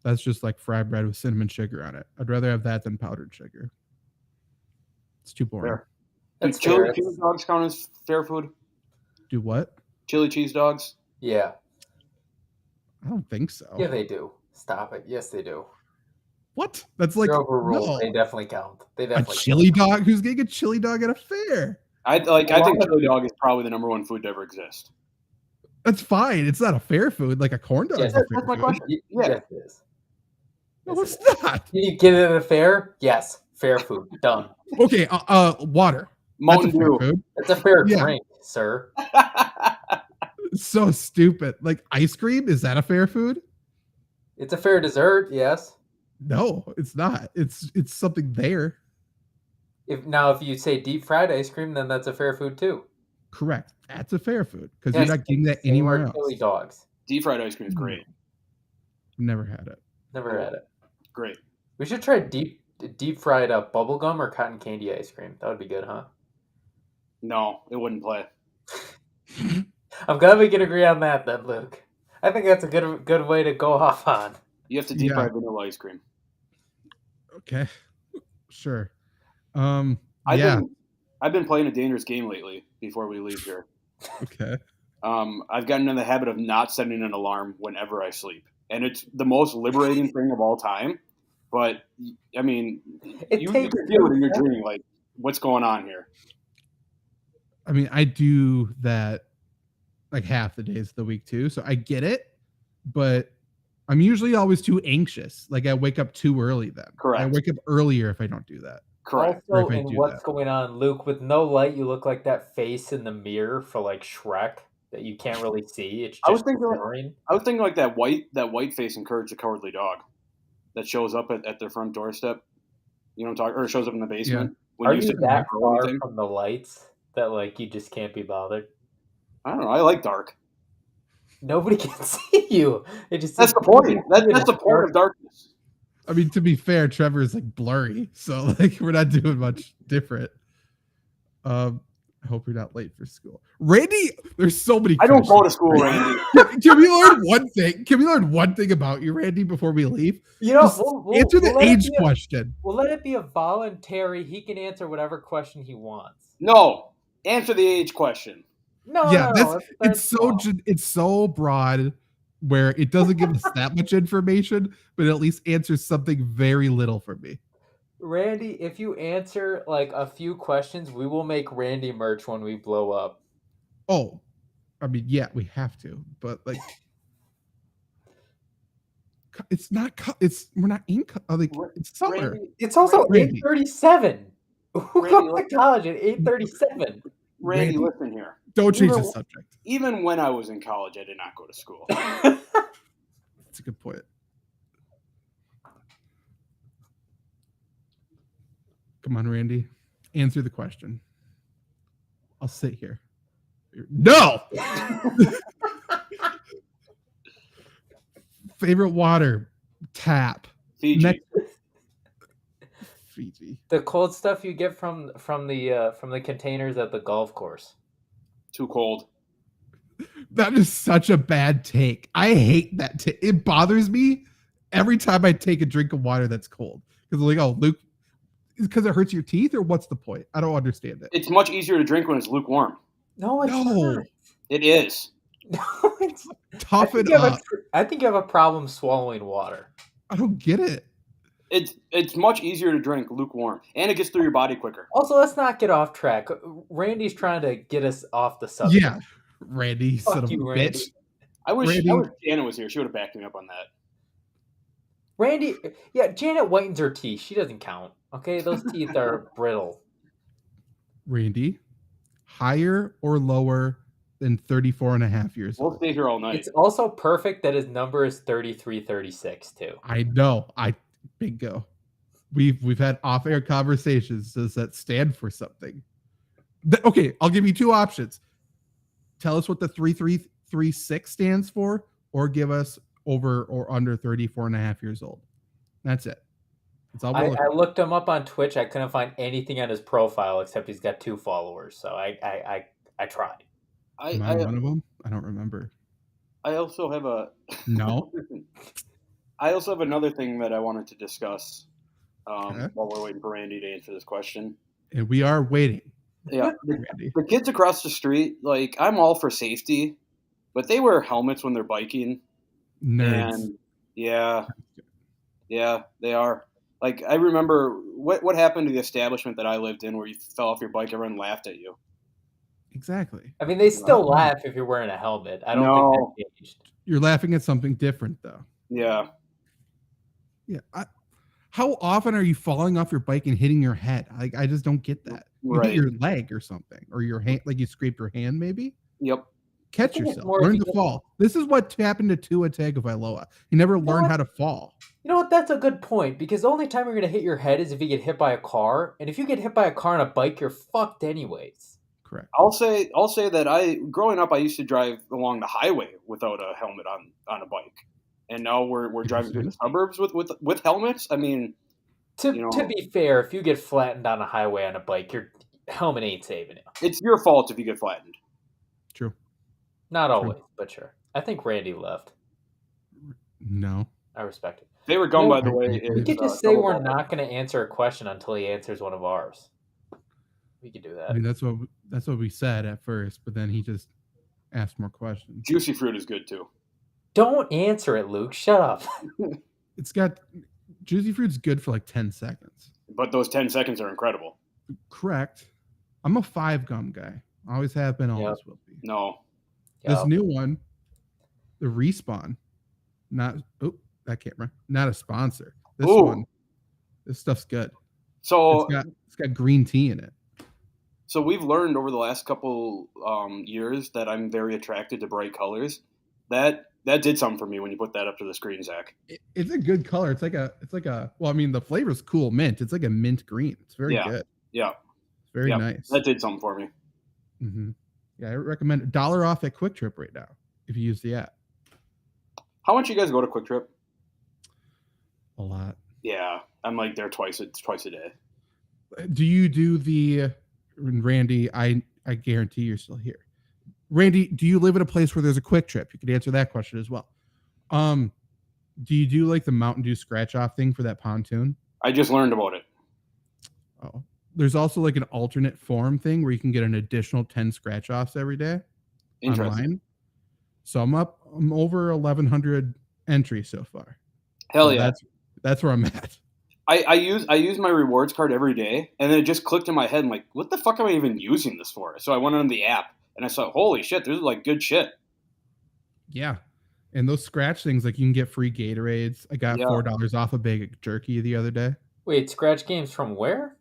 That's just like fried bread with cinnamon sugar on it. I'd rather have that than powdered sugar. It's too boring. Do chili cheese dogs count as fair food? Do what? Chili cheese dogs? Yeah. I don't think so. Yeah, they do. Stop it. Yes, they do. What? That's like no. They definitely count. They definitely a chili dog? Who's getting a chili dog at a fair? I think chili dog is probably the number 1 food to ever exist. That's fine. It's not a fair food. Like a corn dog is a fair food. Yeah. Yes, it is. No, it's not. Can you get it at a fair? Yes. Fair food. Done. Okay. Water. Mountain That's a fair food. It's a fair drink, sir. So stupid. Like ice cream, is that a fair food? It's a fair dessert, yes. No, it's not. It's something there. If you say deep fried ice cream, then that's a fair food too. Correct. That's a fair food because you're not getting that anywhere else. Chili dogs. Deep fried ice cream is great. Never had it. Never had it. Great. We should try deep fried bubble gum or cotton candy ice cream. That would be good, huh? No, it wouldn't play. I'm glad we can agree on that then, Luke. I think that's a good way to go off on. You have to deep fry vanilla ice cream. Okay. Sure. I've been playing a dangerous game lately before we leave here. Okay. I've gotten in the habit of not setting an alarm whenever I sleep. And it's the most liberating thing of all time. But, I mean, you can feel it in your dream, like, what's going on here? I mean, I do that like half the days of the week too. So I get it, but I'm usually always too anxious. Like I wake up too early then. Correct. I wake up earlier if I don't do that. Correct. Also, in what's going on, Luke, with no light, you look like that face in the mirror for like Shrek that you can't really see. It's just I was thinking like that white face in Courage the Cowardly Dog that shows up at their front doorstep. You know what I'm talking, or shows up in the basement. Yeah. Are you that far from the lights that like you just can't be bothered? I don't know. I like dark. Nobody can see you. That's the point. That's the point of darkness. I mean, to be fair, Trevor is like blurry, so like we're not doing much different. I hope you're not late for school, Randy. There's so many. I don't go to school, Randy. Can we learn one thing? Can we learn one thing about you, Randy, before we leave? You know, answer the age question. We'll let it be a voluntary. He can answer whatever question he wants. No, answer the age question. No, it's so broad where it doesn't give us that much information, but it at least answers something very little for me. Randy, if you answer like a few questions, we will make Randy merch when we blow up. Oh, I mean, yeah, we have to, but like, we're not in, like, it's summer. Randy, it's also 8:37. Who goes to college at 8:37? Randy, listen here. Don't change the subject. Even when I was in college, I did not go to school. That's a good point. Come on, Randy. Answer the question. I'll sit here. No! Favorite water? Tap. Fiji. Fiji. The cold stuff you get from the containers at the golf course. Too cold. That is such a bad take. I hate that take. It bothers me every time I take a drink of water that's cold. Because like, oh, Luke, because it hurts your teeth, or what's the point? I don't understand it. It's much easier to drink when it's lukewarm. No, it's not. It is. No, it's Tough it up. I think you have a problem swallowing water. I don't get it. It's much easier to drink lukewarm, and it gets through your body quicker. Also, let's not get off track. Randy's trying to get us off the subject. Yeah, Randy, Fuck son of a you, bitch. Randy. I wish Janet was here. She would have backed me up on that. Randy, yeah, Janet whitens her teeth. She doesn't count. Okay, those teeth are brittle. Randy, higher or lower than 34 and a half years We'll old? stay here all night. It's also perfect that his number is 3336 too. I know. Bingo. We've had off-air conversations. Does that stand for something? Okay, I'll give you two options. Tell us what the 3336 stands for, or give us over or under 34 and a half years old. That's it. That's all. I looked him up on Twitch. I couldn't find anything on his profile except he's got 2 followers. So I tried. Am I one of them? I don't remember. I also have a No. I also have another thing that I wanted to discuss Okay. while we're waiting for Randy to answer this question. And we are waiting. Yeah, Randy. the kids across the street, like, I'm all for safety, but they wear helmets when they're biking. Nerds. And yeah, they are. Like, I remember what happened to the establishment that I lived in where you fell off your bike, everyone laughed at you. Exactly. I mean, they still laugh if you're wearing a helmet. I don't think that changed. You're laughing at something different, though. Yeah. Yeah. How often are you falling off your bike and hitting your head? I just don't get that. You hit your leg or something, or your hand, like you scraped your hand, maybe. Yep. Catch yourself. Learn to fall. This is what happened to Tua Tagovailoa. He never learned how to fall. You know what? That's a good point, because the only time you're going to hit your head is if you get hit by a car, and if you get hit by a car on a bike, you're fucked anyways. Correct. I'll say that growing up I used to drive along the highway without a helmet on a bike, and now we're driving through the suburbs with helmets. I mean, to be fair, if you get flattened on a highway on a bike, your helmet ain't saving it. It's your fault if you get flattened. True. Not always, but sure. I think Randy left. No. I respect it. They were gone, by the way. We could just say we're not going to answer a question until he answers one of ours. We could do that. I mean, that's what we said at first, but then he just asked more questions. Juicy fruit is good too. Don't answer it, Luke. Shut up. It's got juicy fruit's good for like 10 seconds. But those 10 seconds are incredible. Correct. I'm a 5 gum guy. Always have been, always will be. No. This new one, the Respawn, that camera, not a sponsor. This stuff's good. So it's got green tea in it. So we've learned over the last couple years that I'm very attracted to bright colors. That did something for me when you put that up to the screen, Zach. It's a good color. It's like a. Well, I mean, the flavor's cool mint. It's like a mint green. It's very good. Yeah. It's very nice. That did something for me. Mm-hmm. Yeah, I recommend $1 off at Quick Trip right now if you use the app. How much you guys go to Quick Trip? A lot. Yeah, I'm like there twice a day. Do you do the Randy? I guarantee you're still here. Randy, do you live in a place where there's a Quick Trip? You could answer that question as well. Do you do like the Mountain Dew scratch off thing for that pontoon? I just learned about it. Oh, there's also like an alternate form thing where you can get an additional 10 scratch offs every day online. So I'm over 1,100 entries so far. Hell yeah. That's where I'm at. I use my rewards card every day, and then it just clicked in my head. I'm like, what the fuck am I even using this for? So I went on the app, and I saw, holy shit, this is like good shit. Yeah. And those scratch things, like you can get free Gatorades. I got $4 off a bag of jerky the other day. Wait, scratch games from where?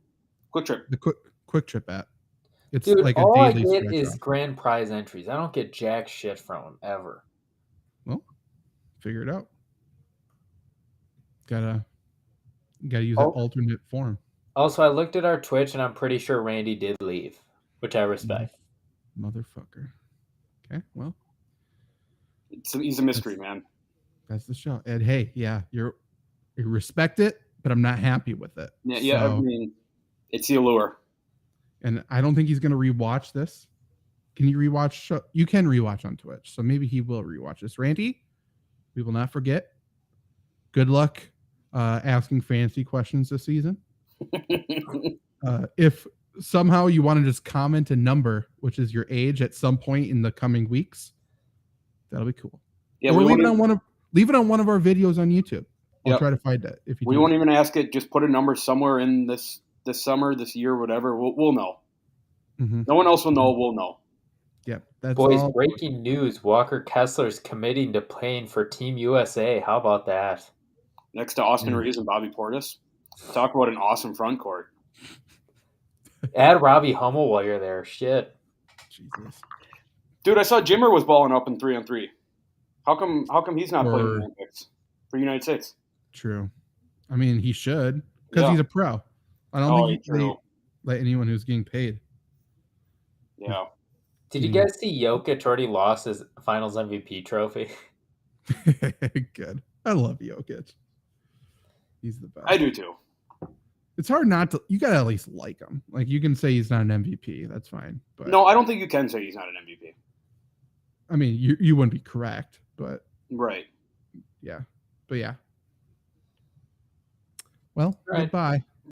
Quick Trip. The Quick Trip app. It's Dude, like a all I daily get is off. grand prize entries. I don't get jack shit from them ever. Well, figure it out. Gotta use that alternate form. Also, I looked at our Twitch, and I'm pretty sure Randy did leave, which I respect. Motherfucker. Okay, well, He's a mystery, man. That's the show. And hey, yeah, you respect it, but I'm not happy with it. Yeah. So, I mean, it's the allure. And I don't think he's going to rewatch this. Can you rewatch? You can rewatch on Twitch, so maybe he will rewatch this. Randy, we will not forget. Good luck asking fantasy questions this season. If somehow you want to just comment a number, which is your age, at some point in the coming weeks, that'll be cool. Yeah, or leave it on one of our videos on YouTube. I'll try to find it. If we won't even ask it. Just put a number somewhere in this summer, this year, whatever. We'll know. Mm-hmm. No one else will know. We'll know. Yeah, that's boys. All. Breaking news: Walker Kessler's committing to playing for Team USA. How about that? Next to Austin Reeves and Bobby Portis. Talk about an awesome front court. Add Robbie Hummel while you're there. Shit. Jesus. Dude, I saw Jimmer was balling up in 3-on-3. How come he's not playing in the Olympics for the United States? True. I mean, he should because he's a pro. I don't think they let anyone who's getting paid. Yeah. Did you guys see Jokic already lost his Finals MVP trophy? Good. I love Jokic. He's the best. I do too. It's hard not to. You gotta at least like him. Like you can say he's not an MVP. That's fine. But no, I don't think you can say he's not an MVP. I mean, you wouldn't be correct, but right. Yeah. But yeah. Well, goodbye.